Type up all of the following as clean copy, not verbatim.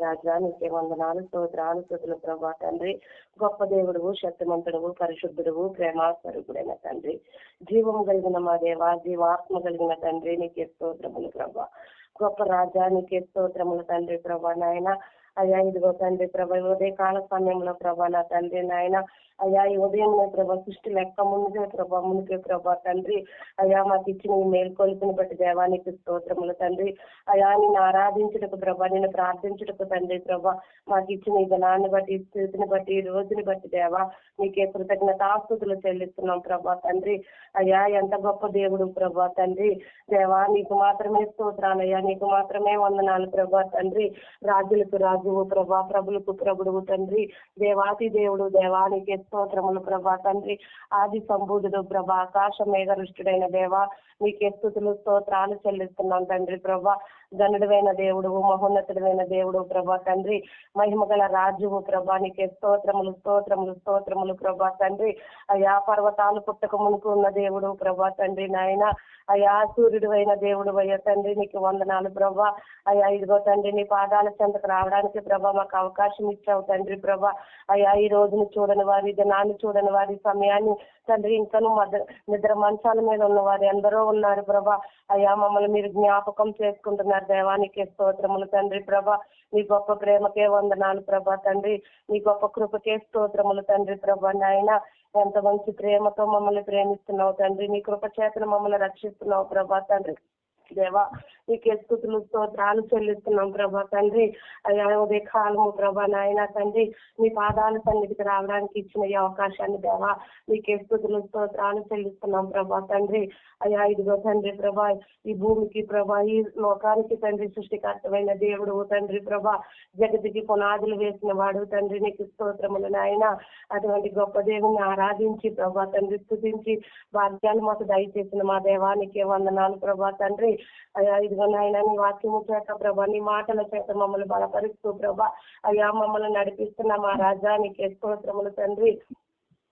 రాజా నీకే వందనాలు, స్తోత్రాలు, స్తుతులు ప్రభా తండ్రి. గొప్ప దేవుడువు, శక్తిమంతుడువు, పరిశుద్ధుడువు, ప్రేమాస్వరూపుడైన తండ్రి, జీవం కలిగిన మా దేవ, జీవాత్మ కలిగిన తండ్రి నీకే స్తోత్రములు ప్రభా. గొప్ప రాజా నీకే స్తోత్రములు తండ్రి ప్రభా. నాయన అయ్యా ఇదిగో తండ్రి ప్రభా, ఉదయ కాల సమయంలో ప్రభా నా తండ్రి నాయన అయ్యా ఈ ఉదయం ప్రభా సృష్టి లెక్క ముందుకే ప్రభా ముందుకే ప్రభా తండ్రి అయ్యా మాకు ఇచ్చిన ఈ మేల్కొల్పుని బట్టి దేవానికి స్తోత్రములు తండ్రి. అయ్యా నిన్ను ఆరాధించుటకు ప్రభా, నిన్ను ప్రార్థించుటకు తండ్రి ప్రభా, మాకు ఇచ్చిన ఈ దినాన్ని బట్టి, ఈ స్థితిని బట్టి, ఈ రోజుని బట్టి దేవా నీకే కృతజ్ఞతాస్తుతులు చెల్లిస్తున్నాం ప్రభా తండ్రి. అయ్యా ఎంత గొప్ప దేవుడు ప్రభా తండ్రి. దేవా నీకు మాత్రమే స్తోత్రాలయ్యా, నీకు మాత్రమే వందనాలు ప్రభా తండ్రి. రాజులకు రాజువు ప్రభా, ప్రభులకు ప్రభుడువు తండ్రి, దేవాతి దేవుడు దేవానికి స్తోత్రములు ప్రభా తండ్రి. ఆది సంబూధుడు ప్రభా, ఆకాశ మేఘరుష్టుడైన దేవా నీకే స్తుతులు స్తోత్రాలు చెల్లిస్తున్నాం తండ్రి ప్రభా. గనుడైన దేవుడు, మహోన్నతుడైన దేవుడు ప్రభా తండ్రి, మహిమ గల రాజువు ప్రభా నీకే స్తోత్రములు స్తోత్రములు స్తోత్రములు ప్రభా తండ్రి. అయా పర్వతాలు పుట్టక మునుకు ఉన్న దేవుడు ప్రభా తండ్రి నాయన అయా సూర్యుడు అయిన దేవుడు అయ్యా తండ్రి నీకు వందనాలు ప్రభా. అయా ఇదిగో తండ్రి నీ పాదాల చెంతకు రావడానికి ప్రభా మాకు అవకాశం ఇచ్చావు తండ్రి ప్రభా. అయా ఈ రోజును చూడని వారి, దినాన్ని చూడని వారి, సమయాన్ని తండ్రి ఇంకను నిద్ర మంచాల మీద ఉన్న వారు ఎందరో ఉన్నారు ప్రభా. అయ్యా మమ్మల్ని మీరు జ్ఞాపకం చేసుకుంటున్నారు దేవానికి స్తోత్రములు తండ్రి ప్రభా. నీ గొప్ప ప్రేమకే వందనాలు ప్రభా తండ్రి, నీ గొప్ప కృపకే స్తోత్రములు తండ్రి ప్రభా. నాయన ఎంత మంచి ప్రేమతో మమ్మల్ని ప్రేమిస్తున్నావు తండ్రి, నీ కృప చేతను మమ్మల్ని రక్షిస్తున్నావు ప్రభా తండ్రి. దేవా నీకే స్తుతులు స్తోత్రాలు చెల్లిస్తున్నాం ప్రభా తండ్రి. అయ్యా ఉదయ కాలము ప్రభా నాయన తండ్రి నీ పాదాల సన్నిధికి రావడానికి ఇచ్చిన ఈ అవకాశాన్ని దేవా నీకే స్తుతులు స్తోత్రాలు చెల్లిస్తున్నాం ప్రభా తండ్రి. అయ్యా ఇదిగో తండ్రి ప్రభా, ఈ భూమికి ప్రభా, ఈ లోకానికి తండ్రి సృష్టికర్తమైన దేవుడు తండ్రి ప్రభా, జగతికి పునాదులు వేసిన వాడు తండ్రి నీకు స్తోత్రములు నాయన. అటువంటి గొప్ప దేవుని ఆరాధించి ప్రభా తండ్రి స్తుతించి భాగ్యాన్ని మాకు దయచేసిన మా దేవానికే వందనాలు ప్రభా తండ్రి. అయ్యా ఇదిగో నాయన నీ వాక్యము చేత ప్రభా, నీ మాటల చేత మమ్మల్ని బలపరుస్తూ ప్రభా అయ్యా మమ్మల్ని నడిపిస్తున్న మా రాజా నీకే స్తోత్రములు తండ్రి.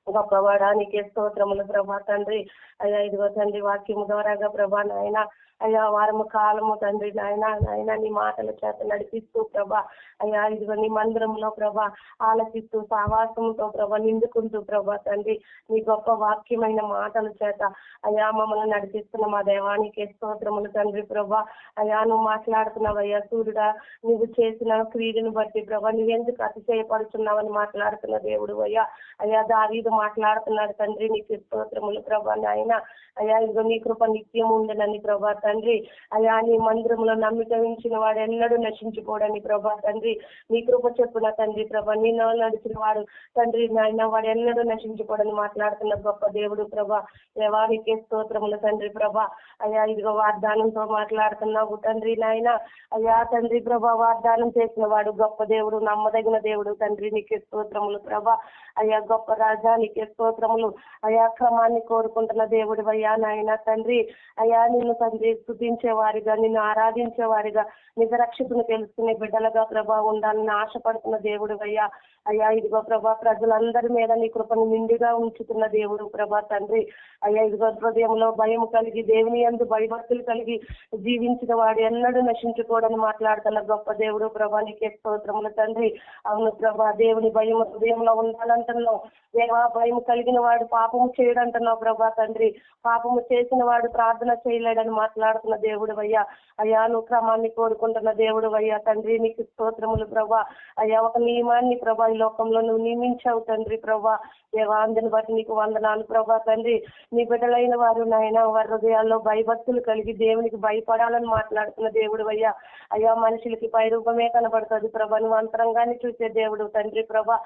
గొప్పవాడా నీకే స్తోత్రములు ప్రభా తండ్రి. అయ్యా ఇదిగో తండ్రి వాక్యము ద్వారాగా ప్రభా నాయన అయ్యా వారము కాలము తండ్రి నాయన నీ మాటల చేత నడిపిస్తూ ప్రభా అయ్యా ఇదిగో నీ మందిరంలో ప్రభా ఆలపిస్తూ సావాసముతో ప్రభా నిండుకుంటూ ప్రభా తండ్రి నీ గొప్ప వాక్యమైన మాటల చేత అయ్యా మమ్మల్ని నడిపిస్తున్న మా దేవానికి స్తోత్రములు తండ్రి ప్రభా. అయ్యా నువ్వు మాట్లాడుతున్నావయ్యా సూర్యుడా, నువ్వు చేసిన క్రియను బట్టి ప్రభా నువ్వెందుకు అతిశయపడుతున్నావని మాట్లాడుతున్న దేవుడు అయ్యా. అయ్యా దావీదు మాట్లాడుతున్నాడు తండ్రి నీకు స్తోత్రములు ప్రభా నాయన. అయ్యా ఇదిగో నీ కృప నిత్యం ఉండనని ప్రభా తండ్రి. అయ్యా నీ మందిరంలో నమ్మిక ఉంచిన వాడు ఎన్నడూ నశించుకోడని ప్రభా తండ్రి. నీ కృప చెప్పున తండ్రి ప్రభా, నిన్ను నడిచిన వాడు తండ్రి నాయన వాడు ఎన్నడూ నశించుకోడని మాట్లాడుతున్న గొప్ప దేవుడు ప్రభా. దేవానికే స్తోత్రములు తండ్రి ప్రభా. అయ్యా ఇదిగో వాగ్దానంతో మాట్లాడుతున్నావు తండ్రి నాయన. అయ్యా తండ్రి ప్రభా వాగ్దానం చేసిన వాడు గొప్ప దేవుడు, నమ్మదగిన దేవుడు తండ్రి నీకే స్తోత్రములు ప్రభా. అయ్యా గొప్ప రాజా నీకే స్తోత్రములు. అయ్యా క్రమాన్ని కోరుకుంటున్న దేవుడు అయ్యా నాయన తండ్రి. అయ్యా నిన్ను తండ్రి స్తుతించే వారిగా, నిన్ను ఆరాధించే వారిగా, నిజ రక్షకుని తెలుసుకునే బిడ్డలుగా ప్రభా ఉండాలని ఆశపడుతున్న దేవుడు అయ్యా. అయ్యా ఇదిగో ప్రభా ప్రజలందరి మీద నీ కృపను నిండుగా ఉంచుతున్న దేవుడు ప్రభా తండ్రి. అయ్యా ఇదిగో హృదయంలో భయం కలిగి దేవుని యందు భయభక్తులు కలిగి జీవించిన వాడు ఎన్నడూ నశించుకోవడని మాట్లాడుతున్న గొప్ప దేవుడు ప్రభా నీకే స్తోత్రములు తండ్రి. అవును ప్రభా దేవుని భయం హృదయంలో ఉండాలంటున్నావు దేవా. భయం కలిగిన వాడు పాపము చేయడంటున్నావు ప్రభా తండ్రి. పాపము చేసిన వాడు ప్రార్థన చేయలేడని మాట్లాడుతున్న దేవుడు అయ్యా. అయ్యా నువ్వు క్రమాన్ని కోరుకుంటున్న దేవుడు అయ్యా తండ్రి నీకు స్తోత్రములు ప్రభా. అయ్యా ఒక నియమాన్ని ప్రభా ఈ లోకంలో నువ్వు నియమించావు తండ్రి ప్రభా. దేవా అందుని బట్టి నీకు వందనాలు ప్రభా తండ్రి. నీ బిడ్డలైన వారు నాయన వారి హృదయాల్లో భయభక్తులు కలిగి దేవునికి భయపడాలని మాట్లాడుతున్న దేవుడు అయ్యా. అయ్యా మనుషులకి పైరూపమే కనబడుతుంది ప్రభా, నువ్వు అంతరంగాన్ని చూసే దేవుడు తండ్రి ప్రభా.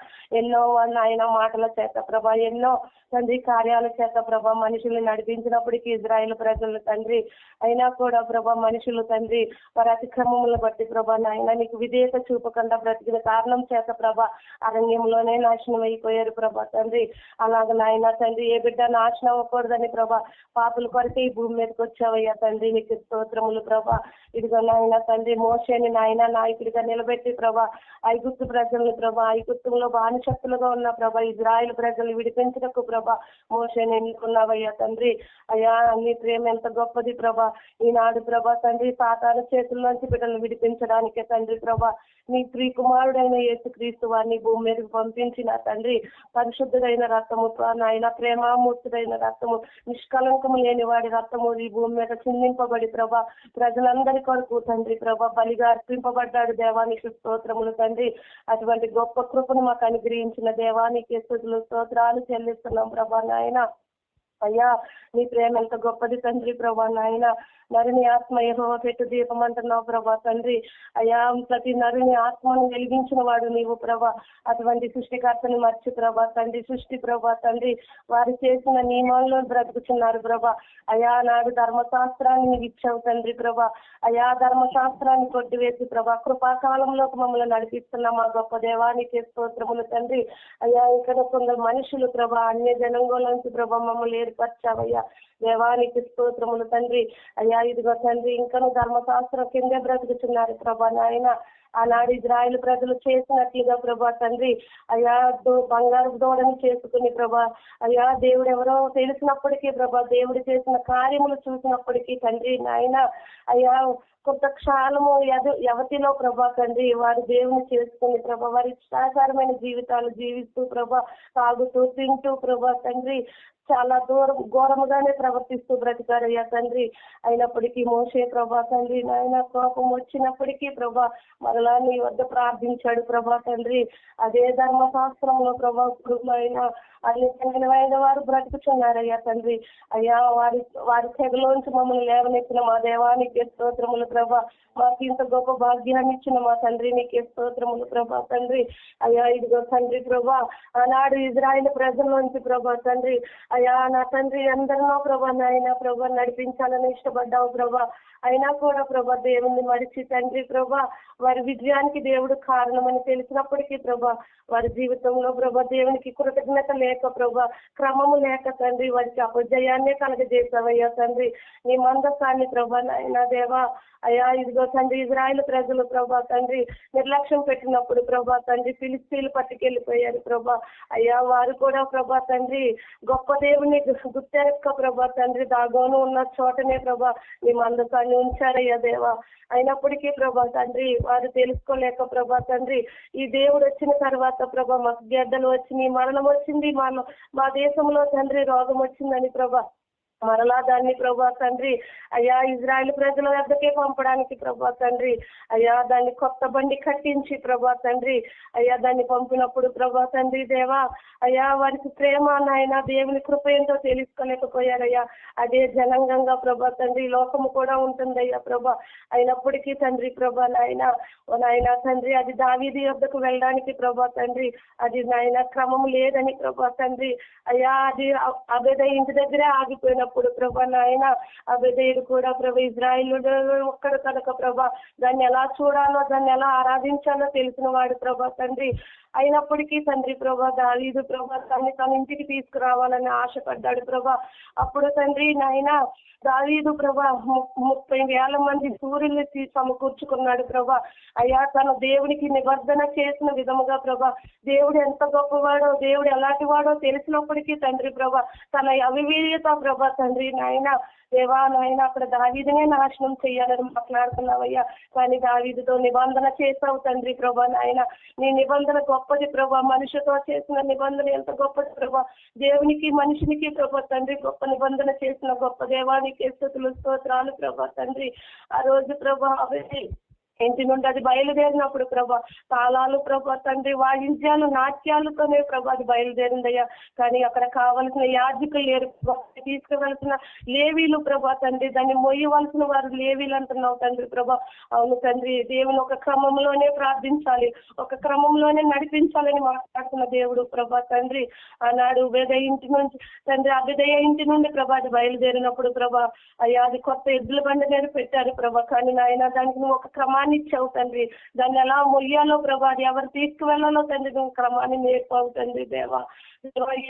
ఎన్నో నాయన మాటల చేత ప్రభా, ఎన్నో తండ్రి కార్యాల చేత ప్రభా మనుషులు నడిపించినప్పటికీ ఇజ్రాయేల్ ప్రజలు తండ్రి అయినా కూడా ప్రభా మనుషులు తండ్రి వారి అతిక్రమములను బట్టి ప్రభా నాయన నీకు విధేయత చూపకుండా బ్రతికిన కారణం చేత ప్రభా అరణ్యంలోనే నాశనం అయిపోయారు ప్రభా తండ్రి. అలాగ నాయన తండ్రి ఏ బిడ్డ నాశనం అవ్వకూడదని ప్రభా పాపుల కొరకే ఈ భూమి మీదకి వచ్చావయ్యా తండ్రి నీకు స్తోత్రములు ప్రభా. ఇదిగో నాయన తండ్రి మోషేని నాయన నాయకుడిగా నిలబెట్టి ప్రభా ఐగుప్తు ప్రజల్ని ప్రభా ఐగుప్తులో బానిసత్తులుగా ఉన్న ప్రభా ఇజ్రాయేల్ ప్రజలు విడిపించటకు ప్రభా మోషేని ఎన్నుకున్నావయ్యా తండ్రి. అయ్యా నీ ప్రేమ ఎంత గొప్పది ప్రభా. ఈనాడు ప్రభా తండ్రి సాతాను చేతుల్లోంచి బిడ్డలను విడిపించడానికే తండ్రి ప్రభా నీ ప్రియకుమారుడైన యేసుక్రీస్తు వారిని భూమి మీదకి పంపించిన తండ్రి పరిశుద్ధుడైన రక్తము నాయన ప్రేమామూర్తుడైన రక్తము నిష్కలంకము లేని వాడి రక్తము ఈ భూమి మీద చిందింపబడి ప్రభా ప్రజలందరి కొరకు తండ్రి ప్రభా బలిగా అర్పింపబడ్డాడు. దేవానికి స్తోత్రములు తండ్రి. అటువంటి గొప్ప కృపను మాకు అనుగ్రహించిన దేవానికి స్తుతులు స్తోత్రాలు చెల్లిస్తున్నాం ప్రభా నాయన. అయ్యా నీ ప్రేమ ఎంత గొప్పది తండ్రి ప్రభా నాయన. నరుని ఆత్మ యెహోవా పెట్టు దీపం అంటున్నావు ప్రభా తండ్రి. అయ్యా ప్రతి నరుని ఆత్మను వెలిగించిన వాడు నీవు ప్రభా. అటువంటి సృష్టికర్తని మర్చి ప్రభా తండ్రి సృష్టి ప్రభా తండ్రి వారు చేసిన నియమాల్లో బ్రతుకుతున్నారు ప్రభా. అయా నాడు ధర్మశాస్త్రాన్ని నీవు ఇచ్చావు తండ్రి ప్రభా. అయా ధర్మశాస్త్రాన్ని కొట్టివేసి ప్రభా కృపాకాలంలోకి మమ్మల్ని నడిపిస్తున్న మా గొప్ప దేవానికి స్తోత్రములు తండ్రి. అయ్యా ఇక్కడ కొందరు మనుషులు ప్రభా అన్య జనంలోంచి ప్రభా మమ్మల్ని ఏర్పరచావయ్యా. దేవానికి స్తోత్రములు తండ్రి. అయ్యా ఇదిగో తండ్రి ఇంకను ధర్మశాస్త్రం కిందే బ్రతుకుతున్నారు ప్రభా నాయన. ఆనాడు ఇజ్రాయేల్ ప్రజలు చేసినట్లుగా ప్రభా తండ్రి అయ్యా బంగారు దూడని చేసుకుని ప్రభా అయ్యా దేవుడు ఎవరో తెలిసినప్పటికీ ప్రభా దేవుడు చేసిన కార్యములు చూసినప్పటికీ తండ్రి నాయన అయ్యా కొంత క్షాళము యవతిలో ప్రభా తండ్రి వారు దేవుని చేసుకుని ప్రభా వారి ఇష్టాచారమైన జీవితాలు జీవిస్తూ ప్రభా తాగుతూ తింటూ ప్రభా తండ్రి చాలా ఘోరముగానే ప్రవర్తిస్తూ బ్రతికారయ్యా తండ్రి. అయినప్పటికీ మోషే ప్రభా తండ్రి నాయన కోపం వచ్చినప్పటికీ ప్రభా మరలా నీ వద్ద ప్రార్థించాడు ప్రభా తండ్రి. అదే ధర్మశాస్త్రంలో ప్రభా అయిన అన్నిమైన వారు బ్రతుకుతున్నారయ్యా తండ్రి. అయ్యా వారి తెగలోంచి మమ్మల్ని లేవనెత్తిన మా దేవానికి స్తోత్రములు ప్రభా. మాకు ఇంత గొప్ప భాగ్యాన్ని ఇచ్చిన మా తండ్రి నీకే స్తోత్రములు ప్రభా తండ్రి. అయ్యా ఇదిగో తండ్రి ప్రభా ఆనాడు ఇజ్రాయేల్ ప్రజల్లోంచి ప్రభా తండ్రి అయ్యా నా తండ్రి అందరినో ప్రభా నాయన ప్రభా నడిపించాలని ఇష్టపడ్డావు ప్రభా. అయినా కూడా ప్రభా దేవుణ్ణి మడిచి తండ్రి ప్రభా వారి విజయానికి దేవుడు కారణమని తెలిసినప్పటికీ ప్రభా వారి జీవితంలో ప్రభా దేవునికి కృతజ్ఞత లేక ప్రభా క్రమము లేక తండ్రి వారికి అపజయాన్నే కలగజేసావయ్యా తండ్రి. నీ మందసాన్ని ప్రభా నాయన దేవా అయ్యా ఇదిగో తండ్రి ఇజ్రాయేల్ ప్రజలు ప్రభా తండ్రి నిర్లక్ష్యం పెట్టినప్పుడు ప్రభా తండ్రి ఫిలిస్తీన్లు పట్టుకెళ్ళిపోయారు ప్రభా. అయ్యా వారు కూడా ప్రభా తండ్రి గొప్ప దేవుని గుర్తెరక్క ప్రభా తండ్రి దాగోను ఉన్న చోటనే ప్రభా నీ మందసాన్ని ఉంచారయ్యా దేవా. అయినప్పటికీ ప్రభా తండ్రి వారు తెలుసుకోలేక ప్రభా తండ్రి ఈ దేవుడు వచ్చిన తర్వాత ప్రభా మాకు గెడ్డలు వచ్చినాయి మరణం వచ్చింది మా దేశంలో తండ్రి రోగం వచ్చిందని ప్రభా మరలా దాన్ని ప్రభా తండ్రి అయ్యా ఇజ్రాయేల్ ప్రజల వద్దకే పంపడానికి ప్రభా తండ్రి అయ్యా దాన్ని కొత్త బండి కట్టించి ప్రభా తండ్రి అయ్యా దాన్ని పంపినప్పుడు ప్రభా తండ్రి దేవా అయ్యా వారికి ప్రేమ నాయన దేవుని కృప ఏంటో తెలుసుకోలేకపోయారయ్యా. అదే జనంగంగా ప్రభా తండ్రి లోకము కూడా ఉంటుందయ్యా ప్రభా. అయినప్పటికీ తండ్రి ప్రభా నాయన తండ్రి అది దావీదు యొద్దకు వెళ్ళడానికి ప్రభా తండ్రి అది నాయన క్రమం లేదని ప్రభా తండ్రి అయ్యా అది అబేద ఇంటి దగ్గరే ఆగిపోయినప్పుడు ప్రభా నాయన అబేదేయుడు కూడా ప్రభా ఇజ్రాయిల్ ఒక్కడు కనుక ప్రభా దాన్ని ఎలా చూడాలో దాన్ని ఎలా ఆరాధించాలో తెలిసిన వాడు ప్రభా తండ్రి. అయినప్పటికీ తండ్రి ప్రభా దావీదు ప్రభా దాన్ని తన ఇంటికి తీసుకురావాలని ఆశపడ్డాడు ప్రభా. అప్పుడు తండ్రి నాయన దావీదు ప్రభా 30,000 మంది సూర్యుల్ని సమకూర్చుకున్నాడు ప్రభా. అయ్యా తన దేవునికి నిబద్ధన చేసిన విధముగా ప్రభా దేవుడు ఎంత గొప్పవాడో దేవుడు ఎలాంటి వాడో తెలిసినప్పటికీ తండ్రి ప్రభా తన అవివేయత ప్రభా తండ్రి నాయన దేవా నాయన అక్కడ దావీదునే నాశనం చెయ్యాలని మాట్లాడుతున్నావయ్యా. కానీ దావీదుతో నిబంధన చేసావు తండ్రి ప్రభా నాయన. నీ నిబంధన గొప్పది ప్రభా. మనిషితో చేసిన నిబంధన ఎంత గొప్పది ప్రభా. దేవునికి మనిషినికి ప్రభా తండ్రి గొప్ప నిబంధన చేసిన గొప్ప దేవానికి స్తుతులు స్తోత్రాలు ప్రభా తండ్రి. ఆ రోజు ప్రభా ఇంటి నుండి అది బయలుదేరినప్పుడు ప్రభా తాళాలు ప్రభా తండ్రి వాయించాలు నాట్యాలతోనే ప్రభా అది బయలుదేరిందయ్యా. కానీ అక్కడ కావలసిన యాజకులు లేరు, తీసుకువలసిన లేవీలు ప్రభా తండ్రి దాన్ని మొయ్యవలసిన వారు లేవీలు అంటున్నావు తండ్రి ప్రభా. అవును తండ్రి దేవుని ఒక క్రమంలోనే ప్రార్థించాలి, ఒక క్రమంలోనే నడిపించాలని మాట్లాడుతున్న దేవుడు ప్రభా తండ్రి. ఆనాడు ఉబేదయ ఇంటి నుంచి తండ్రి అబేదయ ఇంటి నుండి ప్రభా అది బయలుదేరినప్పుడు ప్రభా అయ్యా అది కొత్త ఎద్దుల బండి మీద పెట్టారు ప్రభా. కానీ నాయన దానికి నువ్వు ఒక క్రమాన్ని క్రమాన్ని ఇచ్చావు తండ్రి. దాన్ని ఎలా మొయ్యాలో ప్రభా, అది ఎవరు తీసుకువెళ్ళాలో తండ్రి నువ్వు క్రమాన్ని నేర్పావు తండ్రి. దేవా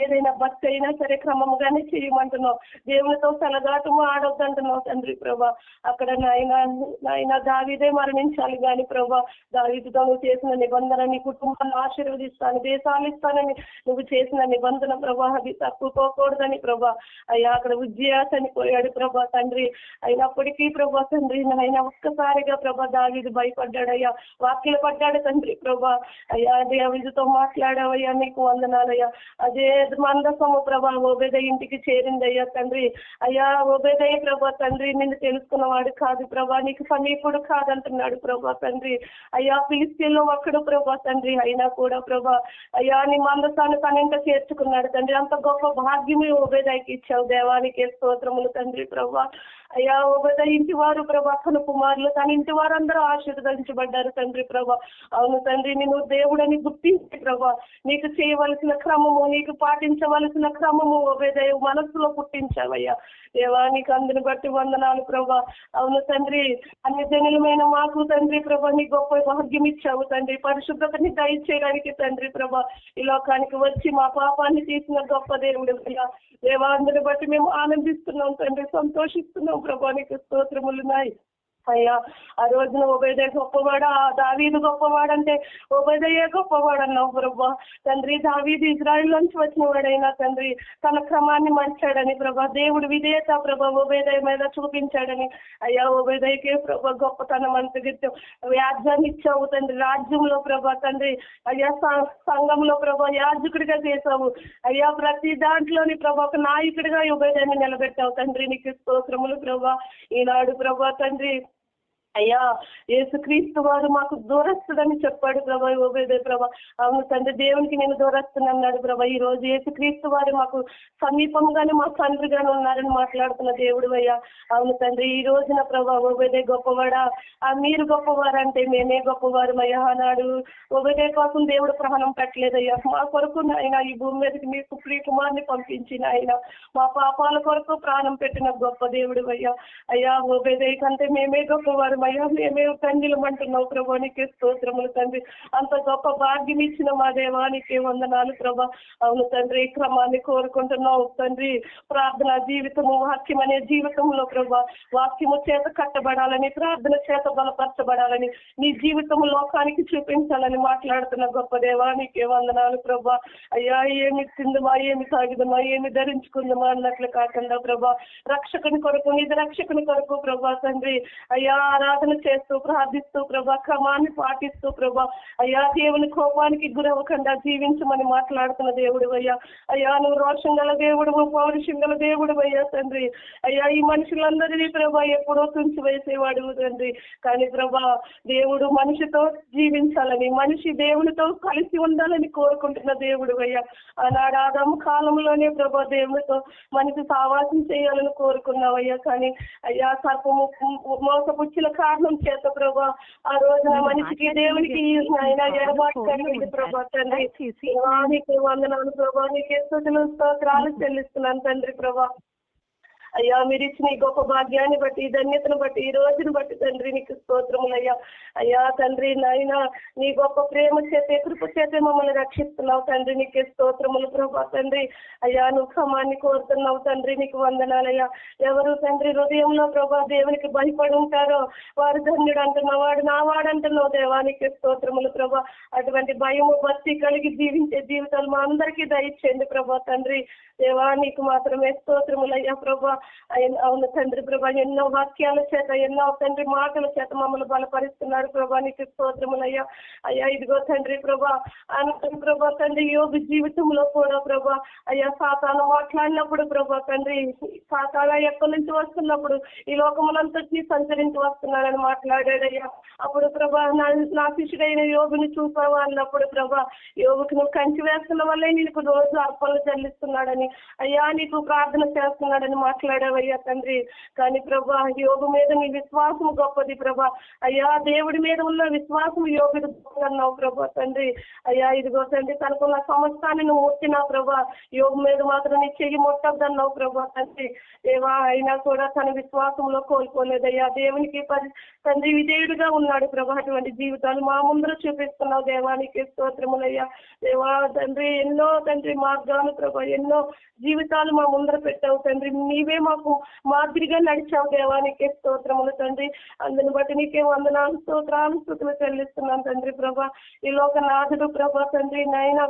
ఏదైనా భక్తి అయినా సరే క్రమంగానే చేయమంటున్నావు. దేవునితో సలగాటము ఆడొద్దంటున్నావు తండ్రి ప్రభా. అక్కడ నాయన దావీదే మరణించాలి కానీ ప్రభా, దావీదుతో నువ్వు చేసిన నిబంధన, నీ కుటుంబాన్ని ఆశీర్వదిస్తాను, దేశాలు ఇస్తానని నువ్వు చేసిన నిబంధన ప్రభా, అది తప్పుకోకూడదని ప్రభా. అయ్యా అక్కడ ఉజ్జియా చనిపోయాడు ప్రభా తండ్రి. అయినప్పటికీ ప్రభా తండ్రి నాయన ఒక్కసారిగా ప్రభా దావీదు భయపడ్డాడయ్యా, వాక్యలు పడ్డాడు తండ్రి ప్రభా. అయ్యా దావీదుతో మాట్లాడావయ్యా, నీకు వందనాలయ్యా. అదే మందసము ప్రభా ఓబేదయ్య ఇంటికి చేరిందయ్యా తండ్రి. అయ్యా ఓబేదయ్య ప్రభా తండ్రి నిన్ను తెలుసుకున్నవాడు కాదు ప్రభా, నీకు సమీపుడు కాదంటున్నాడు ప్రభా తండ్రి. అయ్యా ఫిలిస్తీన్లో ఒక్కడు ప్రభా తండ్రి, అయినా కూడా ప్రభా అయ్యా నీ మందసాన్ని తనింట చేర్చుకున్నాడు తండ్రి. అంత గొప్ప భాగ్యమే ఓబేదయ్యకి ఇచ్చావు. దేవానికి స్తోత్రములు తండ్రి ప్రభా. అయ్యా ఓబేదయ్య ఇంటి వారు ప్రభా, తన కుమారులు తన ఇంటి వారందరూ ఆశీర్వదించబడ్డారు తండ్రి ప్రభా. అవును తండ్రి, నేను దేవుడని గుర్తించి ప్రభా నీకు చేయవలసిన క్రమము, నీకు పాటించవలసిన క్రమము ఓబేదయ్య మనస్సులో పుట్టించావయ్యా. దేవా నీకు అందుని బట్టి వందనాలు ప్రభా. అవును తండ్రి, అన్ని జనులమైన మాకు తండ్రి ప్రభా నీ గొప్ప భాగ్యం ఇచ్చావు తండ్రి. పరిశుభ్రతని దయచేయడానికి తండ్రి ప్రభా ఈ లోకానికి వచ్చి మా పాపాన్ని తీసిన గొప్ప దేవుడు అయ్యా. దేవా అందుని బట్టి మేము ఆనందిస్తున్నాం తండ్రి, సంతోషిస్తున్నాం ప్రభా, నీకు స్తోత్రములున్నాయి. అయ్యా ఆ రోజున ఓబేదయ్య గొప్పవాడా, దావీదు గొప్పవాడంటే ఓబేదయ్య గొప్పవాడన్నావు ప్రభా తండ్రి. దావీదు ఇజ్రాయిల్ నుంచి వచ్చిన వాడైనా తండ్రి తన క్రమాన్ని మంచాడని ప్రభా, దేవుడు విధేయత ప్రభా ఓబేదయ్య మీద చూపించాడని అయ్యా ఓబేదయ్యకే ప్రభా గొప్పతనం అంతగిత్యం వ్యాజ్యాన్ని ఇచ్చావు తండ్రి. రాజ్యంలో ప్రభా తండ్రి అయ్యా సంఘంలో ప్రభా యాజకుడిగా చేసావు అయ్యా. ప్రతి దాంట్లోని ప్రభా ఒక నాయకుడిగా ఓబేదయ్యని నిలబెట్టావు తండ్రి, నీకు స్తోత్రములు ప్రభా. ఈనాడు ప్రభా తండ్రి అయ్యా యేసుక్రీస్తు వారు మాకు దూరస్తుడని చెప్పాడు ప్రభా ఓబేదయ్య ప్రభా. అవును తండ్రి, దేవునికి నేను దూరస్తున్నాడు ప్రభా. ఈ రోజు యేసుక్రీస్తు వారు మాకు సమీపంగానే మా తండ్రిగానే ఉన్నారని మాట్లాడుతున్న దేవుడు అయ్యా. అవును తండ్రి, ఈ రోజున ప్రభా ఓబేదయ్య గొప్పవాడా, మీరు గొప్పవారంటే మేమే గొప్పవారు అయ్యా. ఆనాడు ఓబేదయ్య కోసం దేవుడు ప్రాణం పెట్టలేదయ్యా, మా కొరకు ఆయన ఈ భూమి మీదకి మీకు ప్రియ కుమార్ని పంపించిన ఆయన మా పాపాల కొరకు ప్రాణం పెట్టిన గొప్ప దేవుడు అయ్యా. అయ్యా ఓబేదయ్య కంటే మేమే గొప్పవారు అయ్యా, మేమే తండ్రిలం అంటున్నావు ప్రభా, నీకే స్తోత్రములు తండ్రి. అంత గొప్ప భాగ్యం ఇచ్చిన మా దేవానికి వందనాలు ప్రభా. అవును తండ్రి, క్రమాన్ని కోరుకుంటున్నావు తండ్రి. ప్రార్థన జీవితము, వాక్యం అనే జీవితంలో ప్రభా వాక్యము చేత కట్టబడాలని, ప్రార్థన చేత బలపరచబడాలని, నీ జీవితము లోకానికి చూపించాలని మాట్లాడుతున్న గొప్ప దేవానికి వందనాలు ప్రభా. అయ్యా ఏమి తిందమా, ఏమి తాగిదమా, ఏమి ధరించుకుందామా అన్నట్లు కాకుండా ప్రభా రక్షకుని కొరకు, నిజ రక్షకుని కొరకు ప్రభా తండ్రి అయ్యా ఆరాధన చేస్తూ ప్రార్థిస్తూ ప్రభా క్రమాన్ని పాటిస్తూ ప్రభా అయ్యా దేవుని కోపానికి గురవకుండా జీవించమని మాట్లాడుతున్న దేవుడు అయ్యా. అయ్యా నువ్వు రోషం గల దేవుడు, పౌరుషం గల దేవుడు అయ్యా తండ్రి. అయ్యా ఈ మనుషులందరినీ ప్రభా ఎప్పుడో తుంచి వేసేవాడు తండ్రి. కానీ ప్రభా దేవుడు మనిషితో జీవించాలని, మనిషి దేవునితో కలిసి ఉండాలని కోరుకుంటున్న దేవుడు అయ్యా. ఆనాడు ఆదాము కాలంలోనే ప్రభా దేవునితో మనిషి సావాసం చేయాలని కోరుకున్నావయ్యా. కానీ అయ్యా సర్పము మోసపుచ్చిన కారణం చేత ప్రభా ఆ రోజున మనిషికి దేవునికి ఆయన ఎడబాటు కలిగింది ప్రభా తండ్రి. నీకు వందనాలు ప్రభా, నీకే స్తుతులు స్తోత్రాలు చెల్లిస్తున్నాను తండ్రి ప్రభా. అయ్యా మీరు ఇచ్చిన ఈ గొప్ప భాగ్యాన్ని బట్టి, ధన్యతను బట్టి, ఈ రోజును బట్టి తండ్రి నీకు స్తోత్రములయ్యా. అయ్యా తండ్రి నాయన నీ గొప్ప ప్రేమ చేతే, కృప చేతే మమ్మల్ని రక్షిస్తున్నావు తండ్రి, నీకే స్తోత్రములు ప్రభా తండ్రి. అయ్యా నువ్వు క్రమాన్ని కోరుతున్నావు తండ్రి, నీకు వందనాలయ్యా. ఎవరు తండ్రి హృదయంలో ప్రభా దేవునికి భయపడి ఉంటారో వారు ధన్యుడు అంటున్నావు, వాడు నా వాడంటున్నావు దేవానికి స్తోత్రములు ప్రభా. అటువంటి భయము భక్తి కలిగి జీవించే జీవితాలు మా అందరికీ దయచేయండి ప్రభా తండ్రి. దేవా నీకు మాత్రమే స్తోత్రములయ్యా ప్రభా. అవును తండ్రి ప్రభా, ఎన్నో వాక్యాల చేత, ఎన్నో తండ్రి మాటల చేత మమ్మల్ని బలపరుస్తున్నారు ప్రభా, నీకు స్తోత్రములయ్యా. అయ్యా ఇదిగో తండ్రి ప్రభా అనంతరం ప్రభా తండ్రి యోగ జీవితంలో కూడా ప్రభా అయ్యా సాతాను మాట్లాడినప్పుడు ప్రభా తండ్రి, సాతాను ఎక్కడి నుంచి వస్తున్నప్పుడు ఈ లోకములంతటినీ సంచరించి వస్తున్నానని మాట్లాడాడయ్యా. అప్పుడు ప్రభా నా శిష్యుడైన యోగుని చూసావా అన్నప్పుడు ప్రభా యోగుకి నువ్వు కంచి వేస్తున్న వల్లే నీకు రోజు అర్పణలు చెల్లిస్తున్నాడని అయ్యా, నీకు ప్రార్థన చేస్తున్నాడని మాట్లాడావయ్యా తండ్రి. కానీ ప్రభా యోగు మీద నీ విశ్వాసం గొప్పది ప్రభా. అయ్యా దేవుడి మీద ఉన్న విశ్వాసం యోగుడు అన్నావు ప్రభా తండ్రి. అయ్యా ఇదిగో తండ్రి తనకున్న సమస్తాన్ని నువ్వు ముట్టినా ప్రభా, యోగ మీద మాత్రం నీ చెయ్యి ముట్టద్దన్నావు ప్రభా తండ్రి. దేవా అయినా కూడా తన విశ్వాసంలో కోల్పోలేదయ్యా. దేవునికి తండ్రి విధేయుడుగా ఉన్నాడు ప్రభా. అటువంటి జీవితాలు మా ముందర చూపిస్తున్నావు దేవానికి స్తోత్రములయ్యా. దేవా తండ్రి ఎన్నో తండ్రి మార్గాలు ప్రభా, ఎన్నో జీవితాలు మా ముందర పెట్టావు తండ్రి. నీవే మాకు మాదిరిగా నడిచావు దేవానికి స్తోత్రములు తండ్రి. అందుని బట్టి నీకే వందనాలు స్తోత్రాలు స్తుతులు చెల్లిస్తున్నాను తండ్రి ప్రభా. ఈ లోకనాథుడు ప్రభా తండ్రి నాయన,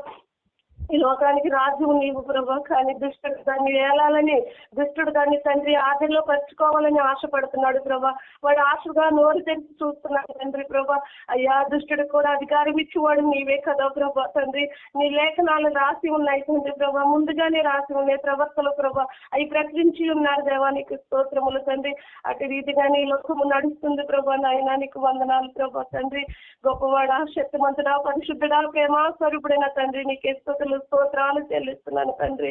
ఈ లోకానికి రాజ్యం నీవు ప్రభా, కానీ దుష్టుడు దాన్ని ఏలాలని, దుష్టుడు దాన్ని తండ్రి ఆదరలో పరుచుకోవాలని ఆశపడుతున్నాడు ప్రభా. వాడు ఆశగా నోరు తెరిచి చూస్తున్నాడు తండ్రి ప్రభా. అయ్యా దుష్టుడు కూడా అధికారం ఇచ్చేవాడు నీవే కదా ప్రభా తండ్రి. నీ లేఖనాలు రాసి ఉన్నాయి తండ్రి ప్రభా, ముందుగానే రాసి ఉన్నాయి ప్రవర్తలు ప్రభా, అవి ప్రకటించి ఉన్నారు దేవానికి స్తోత్రములు తండ్రి. అటు రీతిగానే ఈ లోకము నడుస్తుంది ప్రభా నాయనా, నీకు వందనాలు ప్రభా తండ్రి. గొప్పవాడా, శక్తిమంతుడా, పరిశుద్ధుడా, ప్రేమ స్వరూపుడైన తండ్రి నీకే స్తోత్రాలు చెల్లిస్తున్నాను తండ్రి.